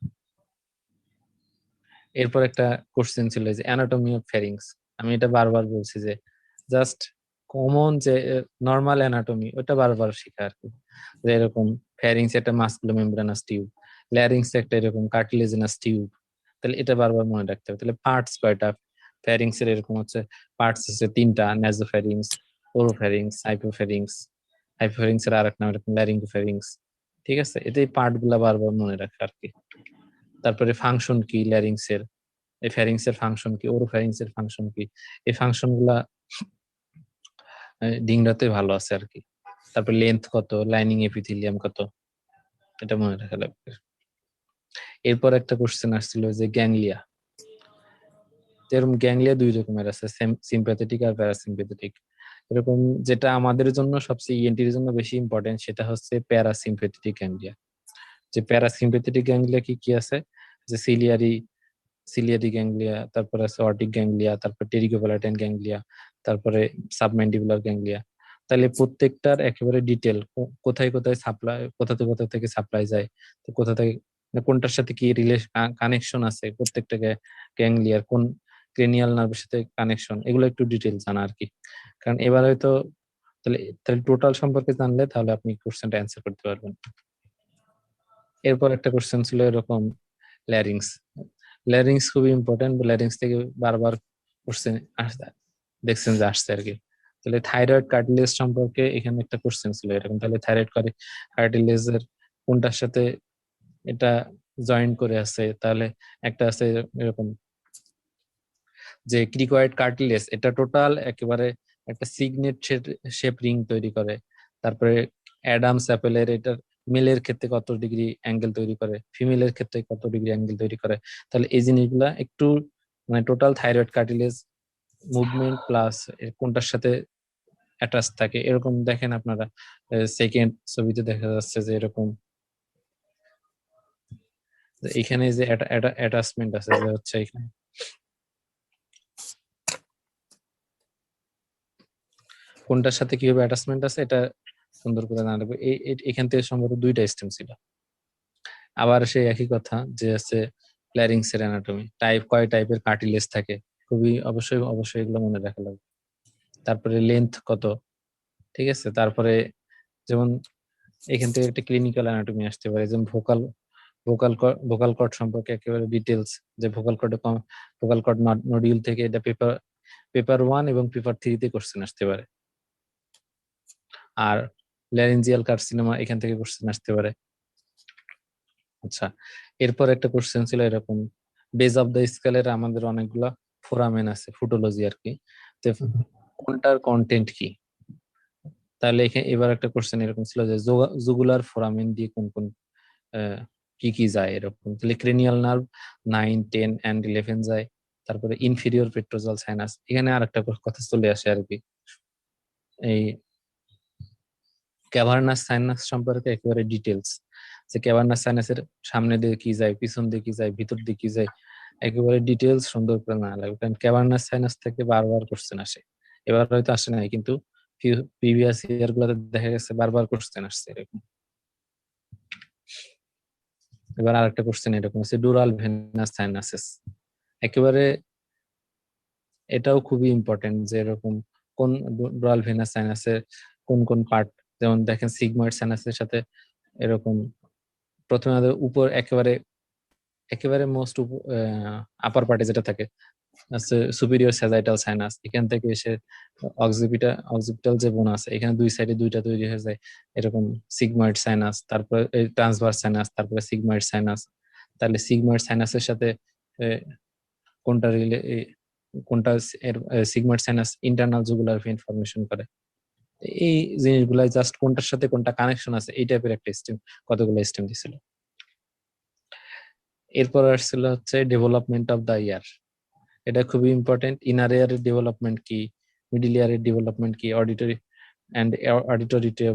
এরপর একটা কোশ্চেন ছিল যে অ্যানাটমি অফ ফ্যারিংস। আমি এটা বারবার বলছি যে জাস্ট কমন যে নর্মাল অ্যানাটমি ওটা বারবার শেখা আর কি। যে এরকম ফ্যারিংস একটা মাসকুলো মেমব্রেনাস টিউব, ল্যারিংস একটা এরকম কার্টিলেজিনাস টিউব, তাহলে এটা বারবার মনে রাখতে হবে। তাহলে পার্টস কয়টা ফ্যারিংস এর? এরকম হচ্ছে পার্টস হচ্ছে 3টা, ন্যাজোফ্যারিংস, ওরোফ্যারিংস, হাইপোফ্যারিংস। হাইপোফ্যারিংস এর আরেক নাম এরকম ল্যারিঙ্গোফ্যারিংস। ঠিক আছে, এটাই পার্ট গুলা বারবার মনে রাখা আর কি। তারপরে ফাংশন কি ল্যারিংস এর, এই ফ্যারিংস এর ফাংশন কি, ওরোফ্যারিংস এর ফাংশন কি, এই ফাংশন গুলা ডিংরাতে ভালো আছে আর কি। তারপর লেন্থ কত, লাইনিং এপিথেলিয়াম কত, এটা মনে রাখা লাগবে। এরপর একটা কোশ্চেন আসছিল যে গ্যাংলিয়া। এরকম গ্যাংলিয়া দুই রকমের আছে, সিম্প্যাথেটিক আর প্যারাসিম্প্যাথেটিক। এরকম যেটা আমাদের জন্য সবচেয়ে ইএনটির জন্য বেশি ইম্পর্টেন্ট সেটা হচ্ছে প্যারাসিম্প্যাথেটিক গ্যাংলিয়া। যে প্যারাসিম্প্যাথেটিক গ্যাংলিয়া কি কি আছে, যে সিলিয়ারি গ্যাংলিয়া, তারপরে আছে অর্টিক গ্যাংলিয়া, তারপর টেরিগোপ্যালাটাইন গ্যাংলিয়া, তারপরে সাবম্যান্ডিবুলার গ্যাংলিয়া। তাহলে প্রত্যেকটার একেবারে ডিটেল কোথায় কোথায় সাপ্লাই, কোথা থেকে সাপ্লাই যায়, তো কোথা থেকে মানে কোনটার সাথে কি রিলেশন কানেকশন আছে, প্রত্যেকটা গ্যাংলিয়ার কোন ক্রেনিয়াল নার্ভের সাথে কানেকশন, এগুলো একটু ডিটেল জানা আর কি। কারণ এবার হয়তো তাহলে তাহলে টোটাল সম্পর্কে জানলে তাহলে আপনি কোশ্চেনটা অ্যান্সার করতে পারবেন। এরপর একটা কোশ্চেন ছিল এরকম ল্যারিংস। ল্যারিংস খুবই ইম্পর্টেন্ট, ল্যারিংস থেকে বারবার কোশ্চেন আসছে, দেখছেন যে আসছে আর কি। তাহলে থাইরয়েড কার্টিলেজ সম্পর্কে এখানে একটা কোশ্চেন ছিল এরকম, তাহলে থাইরয়েড কার্টিলেজের কোনটার সাথে এটা জয়েন করে আছে, তাহলে একটা আছে এরকম যে ক্রিকয়েড কার্টিলেজ, এটা টোটাল একেবারে একটা সিগনেট শেপ রিং তৈরি করে। তারপরে অ্যাডামস অ্যাপেলের এটার মেলের ক্ষেত্রে কত ডিগ্রি অ্যাঙ্গেল তৈরি করে, ফিমেলের ক্ষেত্রে কত ডিগ্রি অ্যাঙ্গেল তৈরি করে। তাহলে এই জিনিসগুলা একটু মানে total thyroid cartilage movement plus কোনটার সাথে অ্যাটাচ থাকে এরকম দেখেন আপনারা। সেকেন্ড ছবিতে দেখা যাচ্ছে যে এরকম এখানে যে অ্যাটাচমেন্ট আছে যে হচ্ছে এখানে কোনটার সাথে কিভাবে অ্যাটাচমেন্ট আছে এটা সুন্দর করে জানা লাগবে। এখান থেকে সম্ভবত 2টা স্টেম ছিল। আবার সেই একই কথা যে আছে ল্যারিংস এর অ্যানাটমি, কয় টাইপের কার্টিলেজ থাকে, খুবই অবশ্যই এগুলো মনে রাখা লাগবে। তারপরে লেন্থ কত, ঠিক আছে। তারপরে যেমন এখান থেকে একটা ক্লিনিক্যাল অ্যানাটমি আসতে পারে, যেমন ভোকাল কর্ড সম্পর্কে একেবারে ডিটেলস, যে ভোকাল কর্ড নডিউল থেকে এটা পেপার 1 এবং পেপার 3 তে কোশ্চেন আসতে পারে। আর ল্যারিঞ্জিয়াল কার্সিনোমা এখান থেকে কোশ্চেন আসতে পারে। আচ্ছা, এরপর একটা কোশ্চেন ছিল এরকম, বেজ অফ দ্য স্কেলের আমাদের অনেকগুলো ফোরামেন আছে, ফুটোলজি আর কি, তো কোনটার কন্টেন্ট কি। তাহলে এবার একটা কোশ্চেন এরকম ছিল যে জুগুলার ফোরামেন দিয়ে কোন কোন কি যায় এরকম। তাহলে ক্রেনিয়াল নার্ভ 9, 10 and 11 যায়। তারপরে ইনফিরিয়র পেট্রোজাল সাইনাস, এখানে আর একটা কথা চলে আসে আর কি, এই ক্যাভার্নাস সাইনাস সম্পর্কে একেবারে ডিটেলস, যে ক্যাভার্নাস সাইনাসের সামনে দিয়ে কি যায়, পিছন দিয়ে কি যায়, ভিতর দিয়ে কি যায়, একেবারে ডিটেলস সুন্দর করে না লাগবে। কারণ ক্যাভার্নাস সাইনাস থেকে বারবার কোশ্চেন আসে, এবার হয়তো আসে নাই, কিন্তু প্রিভিয়াস ইয়ার গুলোতে দেখা গেছে বারবার কোশ্চেন আসছে এরকম। এবার আরেকটা কোশ্চেন এরকম আছে, ডুরাল ভেনাস সাইনাসেস, একেবারে এটাও খুবই ইম্পর্টেন্ট, যে এরকম কোন ডুরাল ভেনাস সাইনাসের কোন কোন পার্ট, যেমন দেখেন সিগময়েড সাইনাসের সাথে এরকম প্রথমে আমাদের উপর একেবারে মোস্ট আপার পার্টে যেটা থাকে সুপিরিয়র স্যাজাইটাল সাইনাস, এখান থেকে এসে অক্সিপিটাল যে বোন আছে, এখানে দুই সাইডে দুইটা তৈরি হয়ে যায় এরকম সিগময়েড সাইনাস, তারপরে ট্রান্সভার্স সাইনাস, তারপরে সিগময়েড সাইনাস। তাহলে সিগময়েড সাইনাসের সাথে কোনটা কোনটা sigmoid sinus internal jugular vein formation করে, এই জিনিসগুলা জাস্ট কোনটার সাথে কোনটা কানেকশন আছে এই টাইপের একটা স্টেম, কতগুলো স্টেম দিছিল। এরপর আসছিল হচ্ছে ডেভেলপমেন্ট অফ দা ইয়ার, এটা খুবই ইম্পর্টেন্ট। ইনার ইয়ারের ডেভেলপমেন্ট কি, মিডল ইয়ারের ডেভেলপমেন্ট কি, অডিটরি অ্যান্ড অডিটরিটিভ,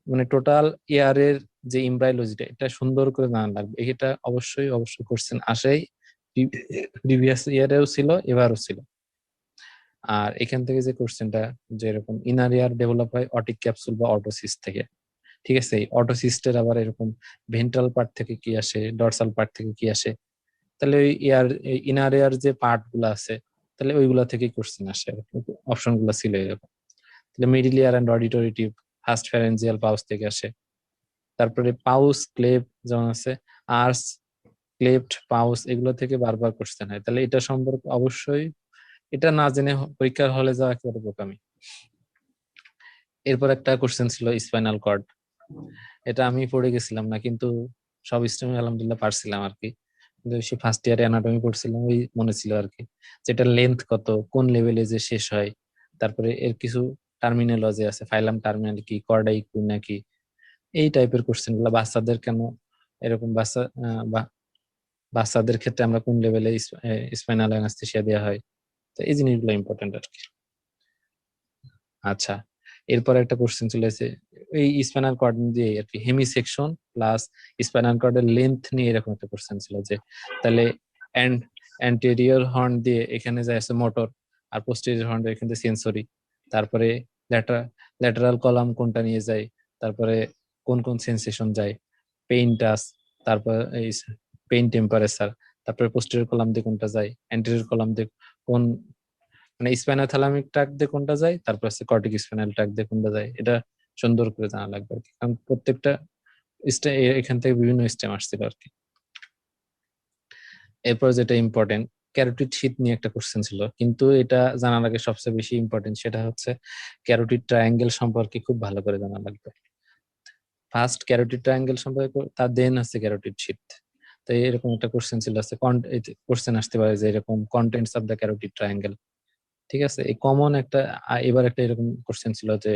মানে টোটাল ইয়ারের যে এমব্রায়োলজিটা, এটা সুন্দর করে জানা লাগবে। এটা অবশ্যই কোশ্চেন আসেই, প্রিভিয়াস ইয়ারেও ছিল, এবারও ছিল। আর এখান থেকে যে কোশ্চেনটা, যে এরকম ইনার ইয়ার ডেভেলপ হয় অটিক ক্যাপসুল বা অটোসিস্ট থেকে, ঠিক আছে। এই অটোসিস্টের আবার এরকম ভেন্ট্রাল পার্ট থেকে কি আসে, ডরসাল পার্ট থেকে কি আসে, তাহলে ওই ইনার এয়ার যে পার্ট গুলো আছে, তাহলে ওইগুলা থেকে কোশ্চেন আসে, অপশন গুলো ছিল এরকম। তাহলে middle ear and auditory tube, first pharyngeal pouch থেকে আসে। তারপরে পাউস ক্লেপ যেমন আছে, আর্স ক্লেপ্ট পাউস, এগুলো থেকে বারবার কোশ্চেন হয়। তাহলে এটা সম্পর্কে অবশ্যই, এটা না জেনে পরীক্ষার হলে যাওয়া একেবারে বোকামি। এরপর একটা কোশ্চেন ছিল স্পাইনাল কর্ড, এটা আমি পড়ে গেছিলাম না, কিন্তু সব স্টেমে আলহামদুলিল্লাহ পারছিলাম আর কি। কিন্তু সে ফার্স্ট ইয়ারে অ্যানাটমি পড়ছিলাম, ওই মনে ছিল আর কি, যেটা লেন্থ কত, কোন লেভেলে যে শেষ হয়। তারপরে এর কিছু টার্মিনোলজি আছে, ফাইলাম টার্মিনাল কি, কর্ডাইকু নাকি, এই টাইপের কোশ্চেন গুলো। বাচ্চাদের কেন এরকম, বাচ্চাদের ক্ষেত্রে আমরা কোন লেভেলে স্পাইনাল অ্যানাস্থেসিয়া দেওয়া হয়, তো এই জিনিসগুলো ইম্পর্টেন্ট আর কি। আচ্ছা, এরপর একটা কোশ্চেন চলে এসেছে এই স্পাইনাল কর্ড দিয়ে আর কি, হেমি সেকশন প্লাস স্পাইনাল কর্ডের লেন্থ নিয়ে এরকম একটা কোশ্চেন ছিল, যে তাহলে অ্যান্টেরিয়র হর্ন দিয়ে এখানে যায় আছে মোটর, আর পোস্টেরিয়র হর্ন এখান থেকে সেন্সরি, তারপরে ল্যাটারাল কলাম কোনটা নিয়ে যায়, তারপরে কোন কোন সেন্সেশন যায়, পেইন টাচ, তারপর এই পেইন টেম্পারেচার, তারপরে পোস্টেরিয়র কলাম দিয়ে কোনটা যায়, অ্যান্টেরিয়র কলাম দিয়ে কোন, মানে স্পাইনাল থালামিক ট্র্যাক দিয়ে কোনটা যায়, তারপর হচ্ছে কর্টিক স্পাইনাল ট্র্যাক দিয়ে কোনটা যায়, এটা সুন্দর করে জানা লাগবে আর কি, কারণ প্রত্যেকটা এখান থেকে বিভিন্ন স্টেম আসছিল আর কি। এরপর যেটা ইম্পর্টেন্ট, ক্যারোটিড শীট নিয়ে একটা কোশ্চেন ছিল, কিন্তু এটা জানার আগে সবচেয়ে বেশি ইম্পর্টেন্ট সেটা হচ্ছে ক্যারোটিড ট্রায়াঙ্গেল সম্পর্কে খুব ভালো করে জানা লাগবে। ফার্স্ট ক্যারোটিড ট্রায়াঙ্গেল সম্পর্কে, তার দেন হচ্ছে ক্যারোটিড শীট। তো এরকম একটা কোশ্চেন ছিল, কোশ্চেন আসতে পারে যে এরকম contents of the carotid triangle, ঠিক আছে। এই কমন একটা, এবার একটা এরকম কোশ্চেন ছিল যে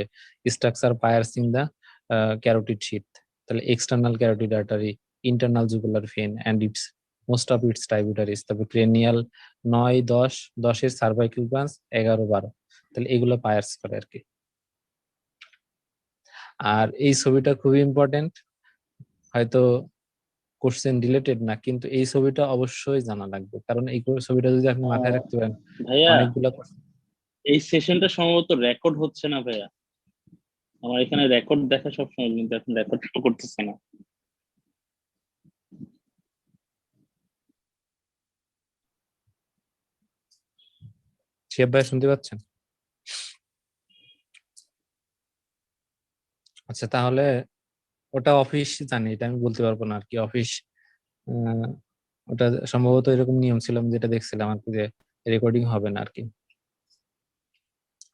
structure piercing the carotid sheath, তাহলে external carotid artery, internal jugular vein and its most of its tributaries, তারপরে ক্রেনিয়াল 9, 10, 10 এর সার্ভাইকাল ব্রাঞ্চ, 11, 12, তাহলে এগুলো পায়ার্স করে আর কি। আর এই ছবিটা খুবই ইম্পর্টেন্ট, হয়তো কোশ্চেন রিলেটেড না, কিন্তু এই ছবিটা অবশ্যই জানা লাগবে, কারণ এই ছবিটা যদি আপনি মাথায় রাখতে পারেন ভাইয়া, অনেকগুলো। এই সেশনটা সম্ভবত রেকর্ড হচ্ছে না ভাইয়া, আমার এখানে রেকর্ড দেখা সবসময়, কিন্তু এখন রেকর্ড করতেছে না। শিহাব ভাই শুনতে পাচ্ছেন? আচ্ছা, তাহলে ওটা অফিস জানি, এটা আমি বলতে পারবো না আর কি। অফিস ওটা সম্ভবত এরকম নিয়ম ছিল, আমি যেটা দেখছিলাম আর কি, যে রেকর্ডিং হবে না আর কি।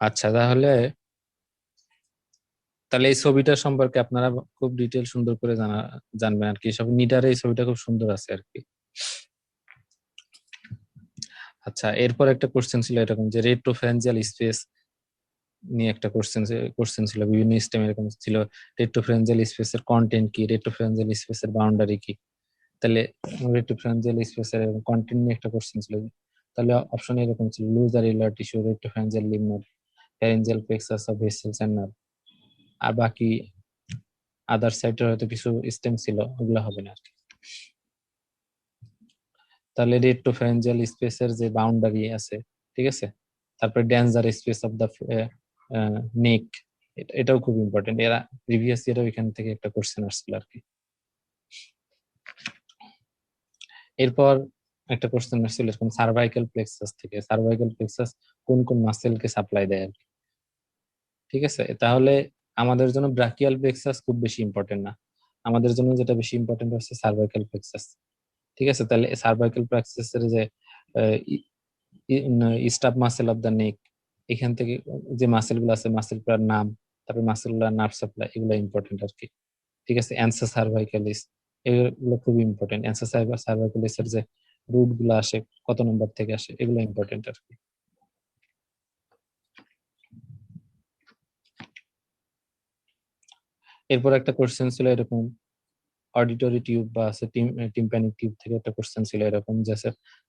আচ্ছা, তাহলে তাহলে এই ছবিটা সম্পর্কে আপনারা খুব ডিটেল সুন্দর করে জানবেন আর কি। সব নিটারে এই ছবিটা খুব সুন্দর আছে আর কি। আচ্ছা, এরপর একটা কোশ্চেন ছিল এরকম যে রেট্রোফ্যারেঞ্জিয়াল স্পেস নিয়ে একটা কোশ্চেন ছিল, বিভিন্ন স্টেম এরকম ছিল। রেট্রোফ্যারেঞ্জিয়াল স্পেসের কন্টেন্ট কি, রেট্রোফ্যারেঞ্জিয়াল স্পেসের বাউন্ডারি কি। তাহলে রেট্রোফ্যারেঞ্জিয়াল স্পেসের কন্টেন্ট নিয়ে একটা কোশ্চেন ছিল। তাহলে অপশন এরকম ছিল: loose areolar tissue, retropharyngeal lymph node, pharyngeal plexus of vessels and nerve. আর বাকি আদার সাইডের হয়তো কিছু স্টেম ছিল, ওগুলো হবে না আর কি। তাহলে রেট্রোফ্যারেঞ্জিয়াল স্পেসের যে বাউন্ডারি আছে, ঠিক আছে, তারপরে ড্যান্সার স্পেস অফ দা নেক, এটাও খুব ইম্পর্টেন্ট। এরা প্রিভিয়াস ইয়ারও এখান থেকে একটা কোশ্চেন আসছিল আর কি। এরপর একটা কোশ্চেন আসছিল এরকম সার্ভাইকাল প্লেক্সাস থেকে, সার্ভাইকাল প্লেক্সাস কোন কোন মাসেলকে সাপ্লাই দেয় আর কি। ঠিক আছে, তাহলে আমাদের জন্য ব্রাকিয়াল প্লেক্সাস খুব বেশি ইম্পর্টেন্ট না, আমাদের জন্য যেটা বেশি ইম্পর্টেন্ট হচ্ছে সার্ভাইকাল প্লেক্সাস। ঠিক আছে, তাহলে সার্ভাইকাল প্লেক্সাসের যে স্টাফ মাসেল অফ দা নেক, এখান থেকে যে মাসেল গুলো আছে, মাসেল গুলার নাম, তারপর মাসেল গুলার নার্ভ সাপ্লাই, এগুলো ইম্পর্টেন্ট আর কি। ঠিক আছে, অ্যানসা সার্ভাইকালিস, এগুলো খুব ইম্পর্টেন্ট। অ্যানসা সার্ভাইকালিস এর যে রুট গুলো আসে, কত নম্বর থেকে আসে, এগুলো ইম্পর্টেন্ট আর কি। এরপর একটা কোশ্চেন ছিল এরকম অডিটরি টিউব বা টিম্প্যানিক টিউব থেকে একটা কোশ্চেন ছিল এরকম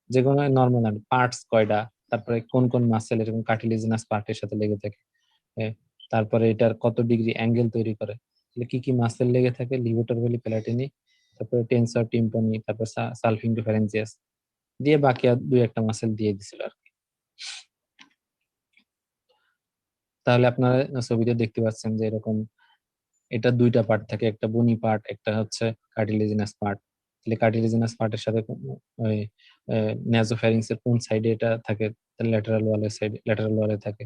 যে কোনো নর্মাল পার্টস কয়টা, তারপরে কোন কোন মাসেল এরকম কার্টিলেজিনাস পার্টের সাথে লেগে থাকে, তারপরে এটার কত ডিগ্রি অ্যাঙ্গেল তৈরি করে, কি কি মাসেল লেগে থাকে, লিভোটারভেলি প্যালাটিনি, তারপরে টেনসর টিম্পানি, তারপর সালফিঙ্গোফ্যারেঞ্জিয়াস, দিয়ে বাকি আর দুই একটা মাসেল দিয়ে দিছিল আর কি। তাহলে আপনারা ছবিতে দেখতে পাচ্ছেন যে এরকম এটা দুইটা পার্ট থাকে, একটা বনি পার্ট, একটা হচ্ছে কার্টিলেজিনাস পার্ট। তাহলে কার্টিলেজিনাস পার্টের সাথে ওই ন্যাজোফ্যারিংস এর কোন সাইডে এটা থাকে, তাহলে ল্যাটারাল ওয়ালের সাইডে, ল্যাটারাল ওয়ালে থাকে।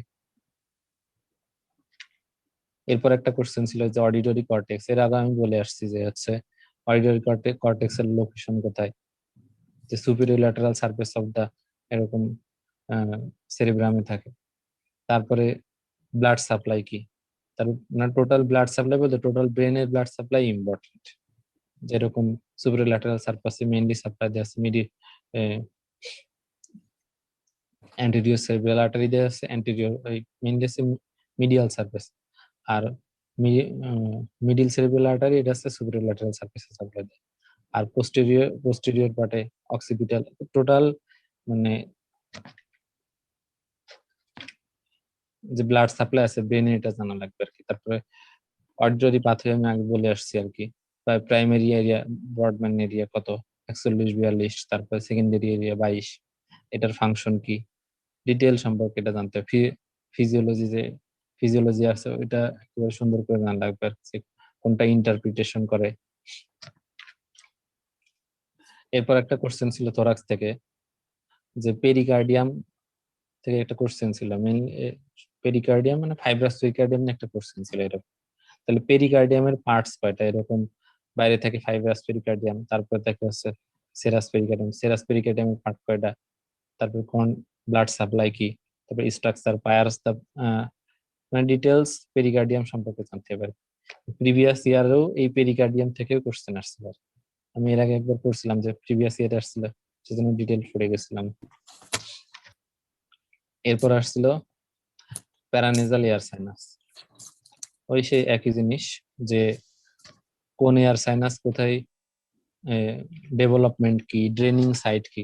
এরপর একটা কোশ্চেন ছিল যে অডিটরি কর্টেক্স, এর আগে আমি বলে আসছি যে হচ্ছে অডিটরি কর্টেক্স এর লোকেশন কোথায়, যে superior lateral surface of the এরকম সেরিব্রামে থাকে। তারপরে ব্লাড সাপ্লাই কি, তার মানে টোটাল ব্লাড সাপ্লাই বলতে টোটাল ব্রেনের ব্লাড সাপ্লাই ইম্পর্টেন্ট। যেরকম সুপিরিয়র ল্যাটারাল সারফেসে মেইনলি সাপ্লাই দেওয়া আছে অ্যান্টেরিয়র সেরিব্রাল আর্টারি দেওয়া আছে, অ্যান্টেরিয়র মেইনলি আছে মিডিয়াল সারফেস, আর মিডিল সেরিব্রাল আর্টারি এটা আছে সুপিরিয়র ল্যাটারাল সারফেসে সাপ্লাই দেয়। আর পোস্টেরিয়র পার্টে অক্সিপিটাল। টোটাল মানে যে ব্লাড সাপ্লাই আছে ব্রেনে, এটা জানা লাগবে আর কি। তারপরে অডিটরি পাথওয়ে আমি আগে বলে আসছি আর কি, প্রাইমারি এরিয়া ব্রডম্যান এরিয়া কত, 41-42, তারপরে সেকেন্ডারি এরিয়া 22, এটার ফাংশন কি, ডিটেল সম্পর্কে এটা জানতে হবে। ফিজিওলজি আছে, ওইটা একেবারে সুন্দর করে জানা লাগবে আর কি, কোনটা ইন্টারপ্রিটেশন করে। এরপর একটা কোশ্চেন ছিল থোরাক্স থেকে, যে পেরিকার্ডিয়াম থেকে একটা কোশ্চেন ছিল, মেইনলি পেরিকার্ডিয়াম মানে ফাইব্রাস পেরিকার্ডিয়াম নিয়ে একটা কোশ্চেন ছিল এরকম। তাহলে পেরিকার্ডিয়ামের পার্টস কয়টা, এরকম বাইরে থেকে ফাইব্রাস পেরিকার্ডিয়াম, তারপর থাকে হচ্ছে সেরাস পেরিকার্ডিয়ামের পার্ট কয়টা, তারপর কোন ব্লাড সাপ্লাই কি, তারপর স্ট্রাকচার পায়ারস দা, মানে ডিটেলস পেরিকার্ডিয়াম সম্পর্কে জানতে হবে। প্রিভিয়াস ইয়ারেও এই পেরিকার্ডিয়াম থেকেও কোশ্চেন আসছিল, আমি এর আগে একবার পড়ছিলাম যে প্রিভিয়াস ইয়ারে আসছিল, সেজন্য ডিটেল পড়ে গেছিলাম। এরপর আসছিল প্যারানেজাল এয়ার সাইনাস, ওই সেই একই জিনিস, যে কোন এয়ার সাইনাস কোথায় ডেভেলপমেন্ট কি, ড্রেনিং সাইট কি।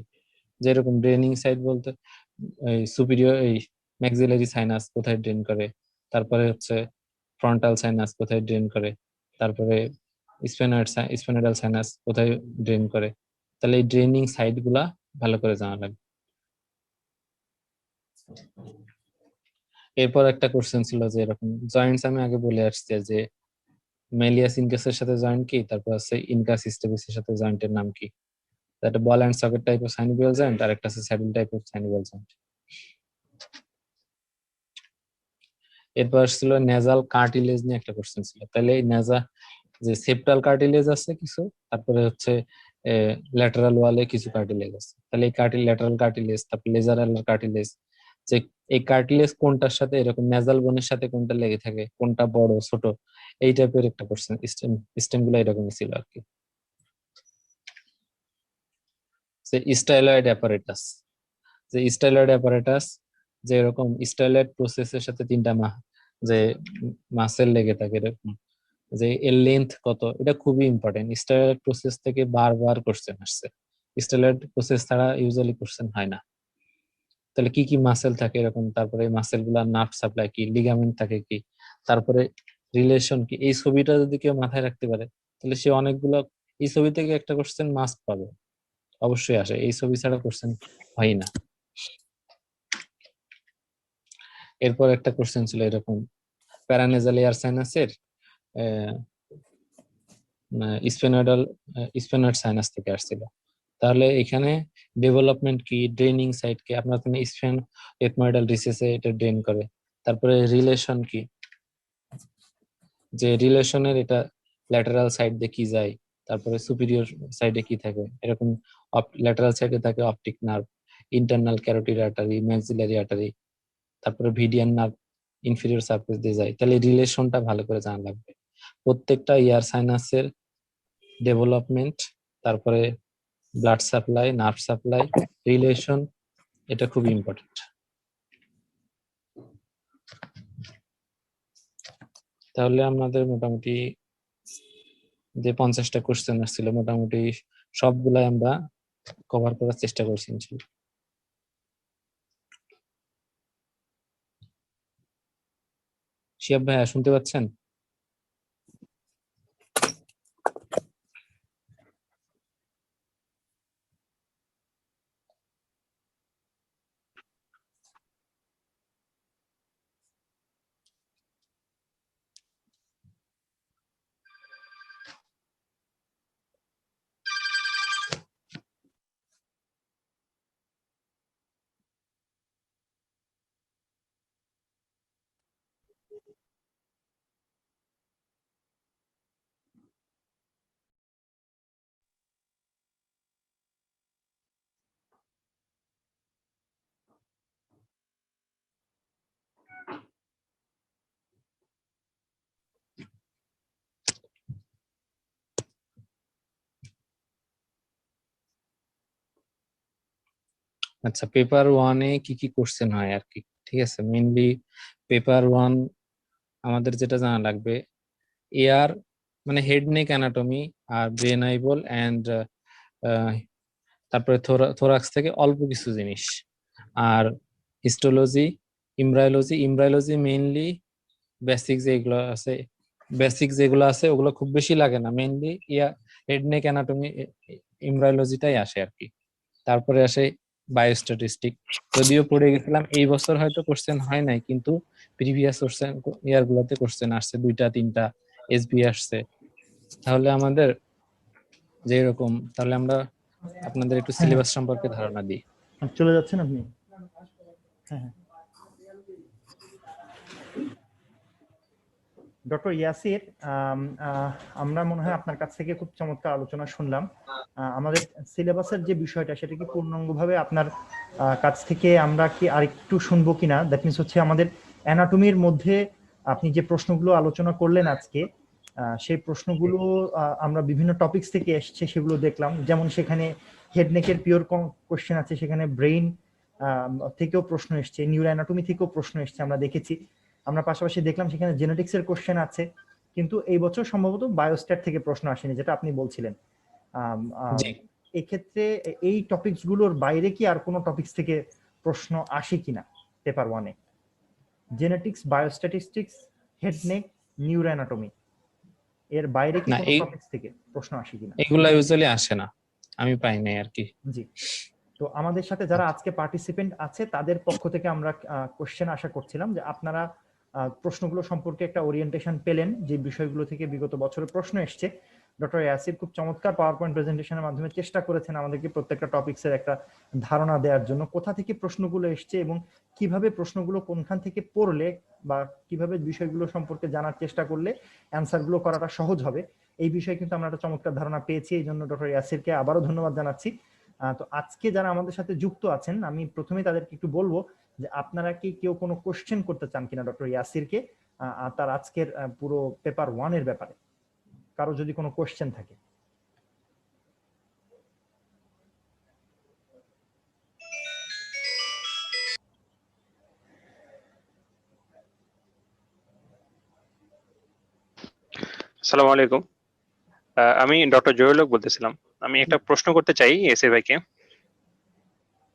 যেরকম ড্রেনিং সাইট বলতে সুপিরিয়র ম্যাক্সিলারি সাইনাস কোথায় ড্রেন করে, তারপরে হচ্ছে ফ্রন্টাল সাইনাস কোথায় ড্রেন করে, তারপরে স্পেনাইডাল সাইনাস কোথায় ড্রেন করে। তাহলে এই ড্রেনিং সাইট গুলা ভালো করে জানা লাগবে। এরপর একটা কোশ্চেন ছিল যে এরকম জয়েন্টস, আমি আগে বলে আসছি যে মেলিয়াস ইনকাসের সাথে জয়েন্ট কি, তারপর আছে ইনকাস স্টেবিসের সাথে জয়েন্টের নাম কি। একটা ball and socket type of synovial joint, আর একটা আছে saddle type of synovial joint. এরপর আসছিল নেজাল কার্টিলেজ নিয়ে একটা কোশ্চেন ছিল। তাহলে এই যে সেপ্টাল কার্টিলেজ আছে কিছু, তারপরে হচ্ছে ল্যাটারাল ওয়ালে কিছু কার্টিলেজ আছে। তাহলে এই ল্যাটারাল কার্টিলেজ, তারপর লেজারাল কার্টিলেজ, যে এই কার্টিলেজ কোনটার সাথে এরকম নেজাল বোনের সাথে কোনটা লেগে থাকে, কোনটা বড় ছোট, এই টাইপের একটা কোশ্চেন। স্টেম গুলো এরকমই ছিল আর কি। স্টাইলয়েড অ্যাপারেটাস, যে স্টাইলয়েড অ্যাপারেটাস, যে এরকম স্টাইলয়েড প্রসেসের সাথে তিনটা যে মাসেল লেগে থাকে এরকম, যে এর লেন্থ কত, এটা খুবই ইম্পর্টেন্ট। স্টাইলয়েড প্রসেস থেকে বারবার কোশ্চেন আসছে, স্টাইলয়েড প্রসেস ছাড়া ইউজুয়ালি কোশ্চেন হয় না। তাহলে কি কি মাসেল থাকে এরকম, তারপরে মাসেল গুলা নার্ভ সাপ্লাই কি, লিগামেন্ট থাকে কি, তারপরে রিলেশন কি, এই ছবিটা যদি কেউ মাথায় রাখতে পারে তাহলে সে অনেকগুলো, এই ছবি থেকে একটা কোশ্চেন মাস্ট পাবে, অবশ্যই আসে, এই ছবি ছাড়া কোশ্চেন হয় না। এরপর একটা কোশ্চেন ছিল এরকম প্যারানেজাল এয়ার সাইনাসের স্পেনোইডাল স্পেনয়েড সাইনাস থেকে আসছিল। তাহলে এখানে ডেভেলপমেন্ট কি, ড্রেনিং সাইট কি, আপনার স্পেন এথময়েডাল রিসেসে এটা ড্রেন করে। তারপরে রিলেশন কি, যে রিলেশনের এটা ল্যাটারাল সাইড দিয়ে কি যায়, তারপরে সুপিরিয়র সাইডে কি থাকে এরকম, ল্যাটারাল সাইডে থাকে optic nerve, internal carotid artery, maxillary artery, তারপরে ভিডিয়ান নার্ভ ইনফিরিয়র সারফেস দিয়ে যায়। তাহলে রিলেশনটা ভালো করে জানা লাগবে। প্রত্যেকটা ইয়ার সাইনাসের ডেভেলপমেন্ট, তারপরে blood supply, nerve supply, relation, এটা খুব ইম্পর্টেন্ট। তাহলে আমাদের মোটামুটি যে 50টা কোশ্চেন আসছিল মোটামুটি সবগুলাই আমরা কভার করার চেষ্টা করছি ইনশাআল্লাহ। শিহাব ভাইয়া শুনতে পাচ্ছেন? আচ্ছা, পেপার ওয়ানে কি কি কোশ্চেন হয় আর কি, ঠিক আছে। মেইনলি পেপার ওয়ান আমাদের যেটা জানা লাগবে, এয়ার মানে হেড নেক অ্যানাটমি আর ব্রেন আইবল এন্ড তারপরে থোরাক্স থেকে অল্প কিছু জিনিস, আর হিস্টোলজি, ইমব্রায়োলজি মেইনলি বেসিক যেগুলো আছে ওগুলো খুব বেশি লাগে না, মেইনলি হেড নেক অ্যানাটমি ইমব্রায়োলজিটাই আসে আর কি। তারপরে আসে বায়োস্ট্যাটিস্টিক, যদিও পড়ে গেছিলাম, এই বছর হয়তো কোশ্চেন হয় নাই, কিন্তু প্রিভিয়াস কোশ্চেন ইয়ার গুলোতে কোশ্চেন আসছে, 2টা 3টা এসবি আসছে। তাহলে আমাদের যে এরকম, তাহলে আমরা আপনাদের একটু সিলেবাস সম্পর্কে ধারণা দিই। চলে যাচ্ছেন আপনি? হ্যাঁ। ডক্টর ইয়াসির, আমরা মনে হয় আপনার কাছ থেকে খুব চমৎকার আলোচনা শুনলাম। আমাদের সিলেবাসের যে বিষয়টা সেটা কি পূর্ণাঙ্গভাবে আপনার কাছ থেকে আমরা কি আরেকটু শুনবো কিনা? দ্যাট মিনস হচ্ছে আমাদের অ্যানাটমির মধ্যে আপনি যে প্রশ্নগুলো আলোচনা করলেন আজকে, সেই প্রশ্নগুলো আমরা বিভিন্ন টপিকস থেকে এসছে সেগুলো দেখলাম। যেমন সেখানে হেড নেকের পিওর কোশ্চেন আছে, সেখানে ব্রেইন থেকেও প্রশ্ন এসছে, নিউরো অ্যানাটমি থেকেও প্রশ্ন এসছে আমরা দেখেছি। আমরা পাশাপাশি দেখলাম সেখানে জেনেটিক্স এর কোশ্চেন আছে, কিন্তু এই বছর সম্ভবত বায়োস্ট্যাট থেকে প্রশ্ন আসেনি, যেটা আপনি বলছিলেন। এক্ষেত্রে এই টপিকস গুলোর বাইরে কি আর কোনো টপিকস থেকে প্রশ্ন আসে কিনা পেপার ওয়ানে? Genetics, biostatistics, head neck, neuro anatomy, এর বাইরে কি কোনো টপিকস থেকে প্রশ্ন আসে কিনা? এগুলা ইউজুয়ালি আসে না, আমি পাই নাই আর কি। জি, তো আমাদের সাথে যারা আজকে পার্টিসিপেন্ট আছে তাদের পক্ষ থেকে আমরা কোশ্চেন আশা করছিলাম যে আপনারা প্রশ্নগুলো সম্পর্কে একটা ওরিয়েন্টেশন পেলেন, যে বিষয়গুলো থেকে বিগত বছরের প্রশ্ন এসছে। ডক্টর ইয়াসির খুব চমৎকার পাওয়ার পয়েন্ট প্রেজেন্টেশনের মাধ্যমে চেষ্টা করেছেন আমাদেরকে প্রত্যেকটা টপিক্সের একটা ধারণা দেওয়ার জন্য, কোথা থেকে প্রশ্নগুলো এসছে এবং কিভাবে প্রশ্নগুলো কোনখান থেকে পড়লে বা কিভাবে বিষয়গুলো সম্পর্কে জানার চেষ্টা করলে অ্যান্সারগুলো করাটা সহজ হবে, এই বিষয়ে কিন্তু আমরা একটা চমৎকার ধারণা পেয়েছি। এই জন্য ডক্টর ইয়াসিরকে আবারও ধন্যবাদ জানাচ্ছি। তো আজকে যারা আমাদের সাথে যুক্ত আছেন, আমি প্রথমে তাদেরকে একটু বলবো যে আপনারা কি কেউ কোনো কোশ্চেন করতে চান কিনা ডক্টর ইয়াসিরকে তার আজকের পুরো পেপার 1 এর ব্যাপারে, কারো যদি কোনো কোশ্চেন থাকে। আসসালামু আলাইকুম। আমি ডক্টর জহিরুল হক বলতেছিলাম। আমি একটা প্রশ্ন করতে চাই এসএ ভাইকে।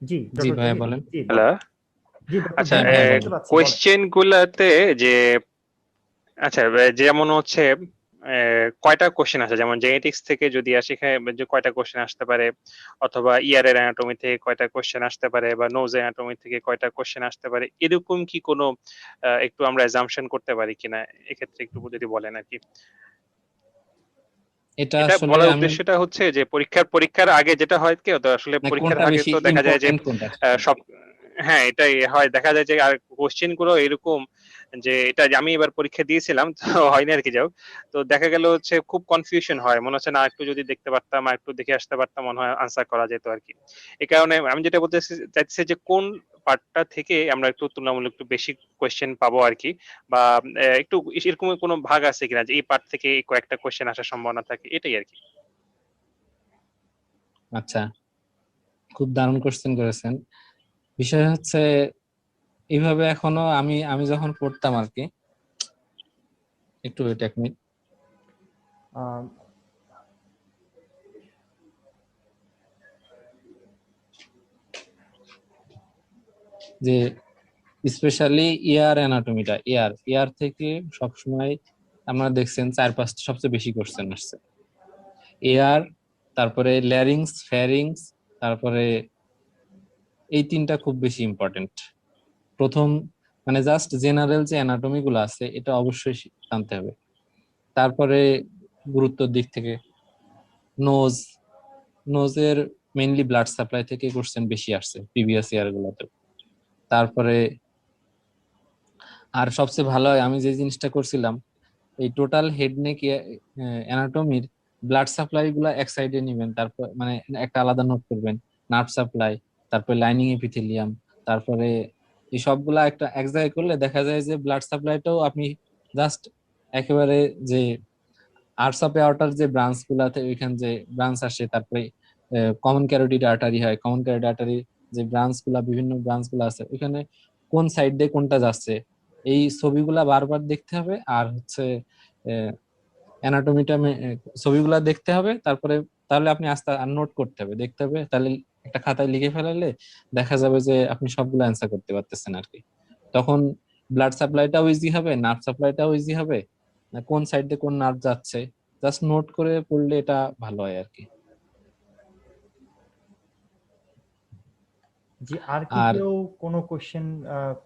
জি জি ডক্টর ভাইয়া জহির, বলেন। জি হ্যালো। জি ডক্টর আচ্ছা, হ্যাঁ ভাইয়া বলেন। শুনতে পাচ্ছি, বলেন। কোয়েশ্চেন গুলাতে যে আচ্ছা যেমন হচ্ছে কয়টা কোশ্চেন আছে, যেমন জেনেটিক্স থেকে যদি আসে এখানে যে কয়টা কোশ্চেন আসতে পারে, অথবা ইয়ারের অ্যানাটমি থেকে কয়টা কোশ্চেন আসতে পারে, বা নোজ অ্যানাটমি থেকে কয়টা কোশ্চেন আসতে পারে, এরকম কি কোনো একটু আমরা অ্যাজাম্পশন করতে পারি কিনা, এক্ষেত্রে একটু যদি বলেন আর কি। এটা এটা আসলে বলার আমি উদ্দেশ্যটা হচ্ছে যে পরীক্ষার আগে যেটা হয় কি, তো আসলে পরীক্ষার কোনটা আগে বেশি তো দেখা যায় যে ইম্পর্টেন্ট কোনটা। সব, হ্যাঁ এটাই হয়, দেখা যায় যে আর কোশ্চেন গুলো এরকম যে এটা যে আমি এবার পরীক্ষা দিয়েছিলাম তো হয়নি আর কি, যাও। তো দেখা গেল হচ্ছে খুব কনফিউশন হয়, মনে হচ্ছে না একটু যদি দেখতে পারতাম আর একটু দেখে আসতে পারতাম, মনে হয় আনসার করা যেত আর কি। এই কারণে আমি যেটা বলতে চাইছি যে কোন পার্টটা থেকে আমরা একটু তুলনামূলক একটু বেশি কোশ্চেন পাবো আর কি, বা একটু এরকম কোনো ভাগ আছে কিনা যে এই পার্ট থেকে এই কয়েকটা কোশ্চেন আসার সম্ভাবনা থাকে, এটাই আর কি। আচ্ছা, খুব দারুণ কোশ্চেন করেছেন। বিষয় হচ্ছে এইভাবে এখনো আমি আমি যখন পড়তাম আর কি, একটু ওয়েট এক মিনিট। আহ, যে স্পেশালি ইয়ার অ্যানাটমিটা, ইয়ার থেকে সবসময় আমরা দেখছেন 4-5টা সবচেয়ে বেশি কোশ্চেন আসছে। এয়ার, তারপরে ল্যারিংস, ফ্যারিংস, তারপরে এই তিনটা খুব বেশি ইম্পর্টেন্ট। প্রথম মানে জাস্ট জেনারেল যে অ্যানাটমি গুলো আছে এটা অবশ্যই জানতে হবে। তারপরে গুরুত্বের দিক থেকে নোজ, নোজের মেইনলি ব্লাড সাপ্লাই থেকে কোশ্চেন বেশি আসছে প্রিভিয়াস ইয়ার গুলোতে। তারপরে আর সবচেয়ে ভালো হয় আমি যে জিনিসটা করছিলাম, এই টোটাল হেড নেক অ্যানাটমির ব্লাড সাপ্লাই গুলা এক সাইডে নিবেন, তারপর মানে একটা আলাদা নোট করবেন, নার্ভ সাপ্লাই, তারপরে লাইনিং এপিথেলিয়াম, তারপরে এই সবগুলা একটা এক জায়গায় করলে দেখা যায় যে ব্লাড সাপ্লাইটাও আপনি জাস্ট একেবারে যে আর্টস অফ অ্যাওর্টার যে ব্রাঞ্চ গুলাতে ওইখান যে ব্রাঞ্চ আসে, তারপরে কমন ক্যারোটিড আর্টারি হয়, কমন ক্যারোটিড আর্টারি যে ব্রাঞ্চ গুলা বিভিন্ন ব্রাঞ্চ গুলা আছে ওইখানে কোন সাইড দিয়ে কোনটা যাচ্ছে এই ছবিগুলা বারবার দেখতে হবে। আর হচ্ছে অ্যানাটমিটা ছবিগুলা দেখতে হবে, তারপরে তাহলে আপনি আস্তে আর নোট করতে হবে, দেখতে হবে, তাহলে একটা খাতায় লিখে ফেলালে দেখা যাবে যে আপনি সবগুলো অ্যান্সার করতে পারতেছেন আর কি। তখন ব্লাড সাপ্লাইটাও ইজি হবে, নার্ভ সাপ্লাইটাও ইজি হবে, কোন সাইড দিয়ে কোন নার্ভ যাচ্ছে জাস্ট নোট করে পড়লে এটা ভালো হয় আর কি। জি, আর কি আর কেউ কোনো কোশ্চেন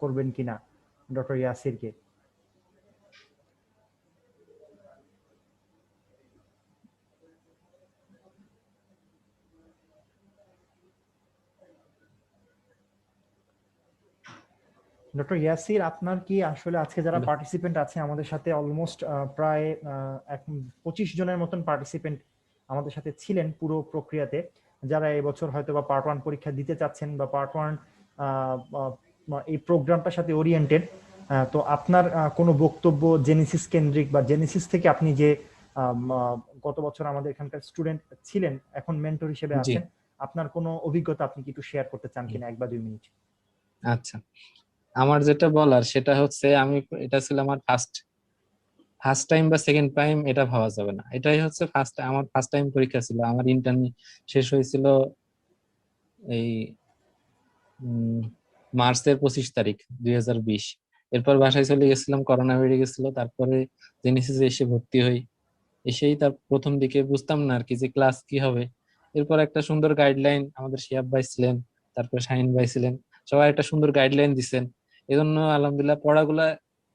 করবেন কিনা ডক্টর ইয়াসিরকে? ডক্টর ইয়াসির, আপনার কি আসলে আজকে যারা পার্টিসিপেন্ট আছে আমাদের সাথে অলমোস্ট প্রায় 25 জনের মতন পার্টিসিপেন্ট আমাদের সাথে ছিলেন পুরো প্রক্রিয়াতে, যারা এবছর হয়তো বা পার্ট 1 পরীক্ষা দিতে চাচ্ছেন বা পার্ট 1 এই প্রোগ্রামটার সাথে ওরিয়েন্টেড। তো আপনার কোনো বক্তব্য জেনেসিস কেন্দ্রিক বা জেনেসিস থেকে আপনি যে গত বছর আমাদের এখানকার স্টুডেন্ট ছিলেন, এখন মেন্টর হিসেবে জি, আছেন, আপনার কোনো অভিজ্ঞতা আপনি কি একটু শেয়ার করতে চান কিনা 1 বা 2 মিনিট? আচ্ছা, আমার যেটা বলার সেটা হচ্ছে আমি এটা ছিল আমার ফার্স্ট ফার্স্ট টাইম বা সেকেন্ড টাইম এটা ভাবা যাবে না, এটাই হচ্ছে আমার ফার্স্ট টাইম পরীক্ষা ছিল। আমার ইন্টার্নি শেষ হয়েছিল এই মার্চের 25 তারিখ 2020। এরপর বাসায় চলে গেছিলাম, করোনা বেড়ে গেছিল, তারপরে জেনেসিসে এসে ভর্তি হই। এসেই তার প্রথম দিকে বুঝতাম না আর কি যে ক্লাস কি হবে, এরপর একটা সুন্দর গাইডলাইন আমাদের শিহাব ভাই ছিলেন, তারপর শাহিন ভাই ছিলেন, সবাই একটা সুন্দর গাইডলাইন দিচ্ছেন। এজন্য আলহামদুলিল্লাহ পড়াগুলা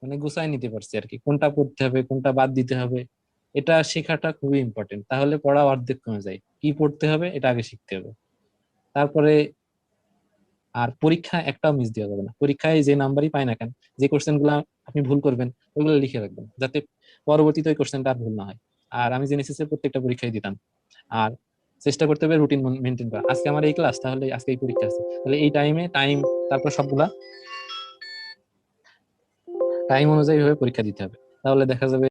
মানে গুছাই নিতে পারছি আর কি, কোনটা পড়তে হবে কোনটা বাদ দিতে হবে এটা শেখাটা খুবই ইম্পর্টেন্ট, তাহলে পড়া অর্ধেক কমে যায়। কি পড়তে হবে এটা আগে শিখতে হবে, তারপরে আর পরীক্ষা একটাও মিস দেওয়া যাবে না। পরীক্ষায় যে নাম্বারই পায় না কেন, যে কোশ্চেন গুলা আপনি ভুল করবেন ওইগুলো লিখে রাখবেন, যাতে পরবর্তীতে ওই কোশ্চেনটা আর ভুল না হয়। আর আমি জেনেসিস এর প্রত্যেকটা পরীক্ষায় দিতাম। আর চেষ্টা করতে হবে রুটিন মেনটেন করা, আজকে আমার এই ক্লাস তাহলে আজকে এই পরীক্ষা আছে, তাহলে এই টাইম তারপর সবগুলা টাইম অনুযায়ী ভাবে পরীক্ষা দিতে হবে, তাহলে দেখা যাবে।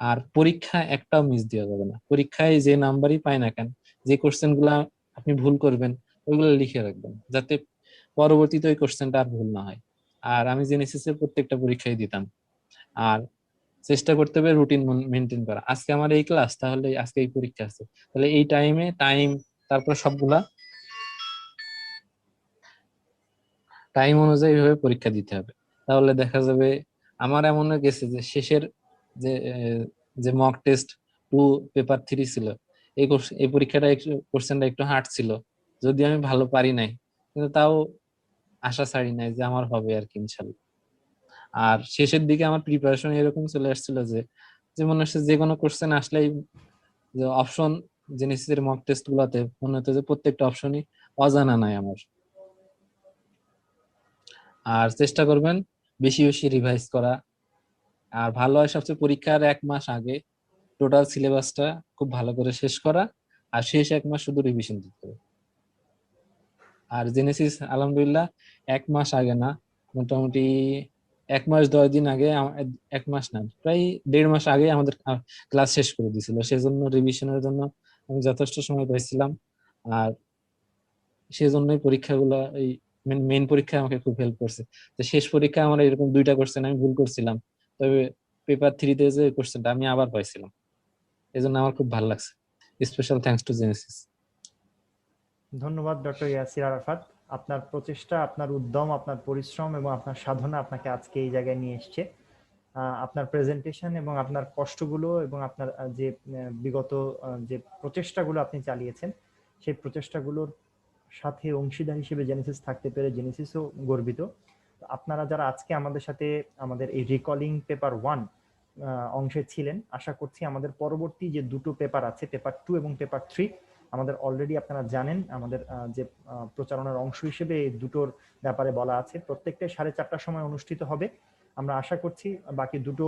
আর পরীক্ষা একটাও মিস দেওয়া যাবে না, পরীক্ষায় যে নাম্বারই পায় না কেন, যে কোশ্চেন গুলা আপনি ভুল করবেন ওইগুলো লিখে রাখবেন, যাতে পরবর্তীতে ওই কোশ্চেনটা আর ভুল না হয়। আর আমি জেনেসিস এর প্রত্যেকটা পরীক্ষায় দিতাম। আর চেষ্টা করতে হবে রুটিন মেনটেন করা, আজকে আমার এই ক্লাস তাহলে আজকে এই পরীক্ষা আছে, তাহলে এই টাইম তারপর সবগুলা টাইম অনুযায়ী ভাবে পরীক্ষা দিতে হবে, তাহলে দেখা যাবে। আমার এমন গেছে যে শেষের যে যে মক টেস্ট 2 পেপার 3 ছিল, এই পরীক্ষাটা একটু কোশ্চেনটা একটু হার্ড ছিল, যদি আমি ভালো পারি নাই কিন্তু তাও আশা ছাড়ি নাই যে আমার হবে আর কি ইনশাল্লাহ। আর শেষের দিকে আমার প্রিপারেশন এরকম চলে আসছিল যে যে মনে হচ্ছে যে কোনো কোশ্চেন আসলেই যে অপশন জেনেসিসের মক টেস্ট গুলাতে মনে হতো যে প্রত্যেকটা অপশনই অজানা নাই আমার। আর চেষ্টা করবেন বেশি বেশি রিভাইজ করা, আর ভালো হয় সবচেয়ে পরীক্ষার 1 মাস আগে টোটাল সিলেবাসটা খুব ভালো করে শেষ করা, আর শেষ 1 মাস শুধু রিভিশন দিতে হবে। আর জেনেসিস আলহামদুলিল্লাহ 1 মাস আগে না, মোটামুটি 1 মাস 10 দিন আগে 1 মাস না, প্রায় 1.5 মাস আগে আমাদের ক্লাস শেষ করে দিয়েছিল, সেজন্য রিভিশনের জন্য আমি যথেষ্ট সময় পাইছিলাম। আর সেজন্যই পরীক্ষাগুলো এই মেইন পরীক্ষা আমাকে খুব হেল্প করছে। তো শেষ পরীক্ষা আমার এরকম 2টা কোশ্চেন আমি ভুল করছিলাম, তবে পেপার 3-তে যে কোশ্চেনটা আমি আবার পাইছিলাম, এই জন্য আমার খুব ভালো লাগছে। Special thanks to Genesis. ধন্যবাদ ডক্টর ইয়াসির আরাফাত। আপনার প্রচেষ্টা, আপনার উদ্যম, আপনার পরিশ্রম এবং আপনার সাধনা আপনাকে আজকে এই জায়গায় নিয়ে এসছে। আপনার প্রেজেন্টেশন এবং আপনার কষ্টগুলো এবং আপনার যে বিগত যে প্রচেষ্টাগুলো আপনি চালিয়েছেন, সেই প্রচেষ্টাগুলোর সাথে অংশীদার হিসেবে জেনেসিস থাকতে পেরে জেনেসিসও গর্বিত। আপনারা যারা আজকে আমাদের সাথে আমাদের এই রিকলিং পেপার 1 অংশে ছিলেন, আশা করছি আমাদের পরবর্তী যে দুটো পেপার আছে, পেপার 2 এবং পেপার 3, আমাদের অলরেডি আপনারা জানেন আমাদের যে প্রচারণার অংশ হিসেবে এই দুটোর ব্যাপারে বলা আছে, প্রত্যেকটা 4:30টার সময় অনুষ্ঠিত হবে। আমরা আশা করছি বাকি দুটো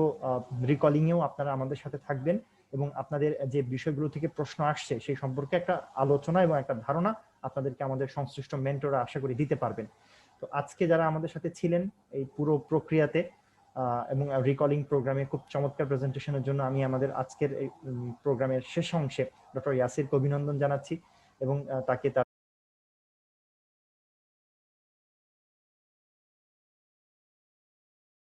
রিকলিংয়েও আপনারা আমাদের সাথে থাকবেন এবং আপনাদের যে বিষয়গুলো থেকে প্রশ্ন আসছে সেই সম্পর্কে একটা আলোচনা এবং একটা ধারণা আপনাদেরকে আমাদের সংশ্লিষ্ট মেন্টররা আশা করি দিতে পারবেন। তো আজকে যারা আমাদের সাথে ছিলেন এই পুরো প্রক্রিয়াতে এবং রিকলিং প্রোগ্রামে খুব চমৎকার প্রেজেন্টেশনের জন্য আমি আমাদের আজকের এই প্রোগ্রামের শেষ অংশে ডক্টর ইয়াসিরকে অভিনন্দন জানাচ্ছি এবং তাকে তার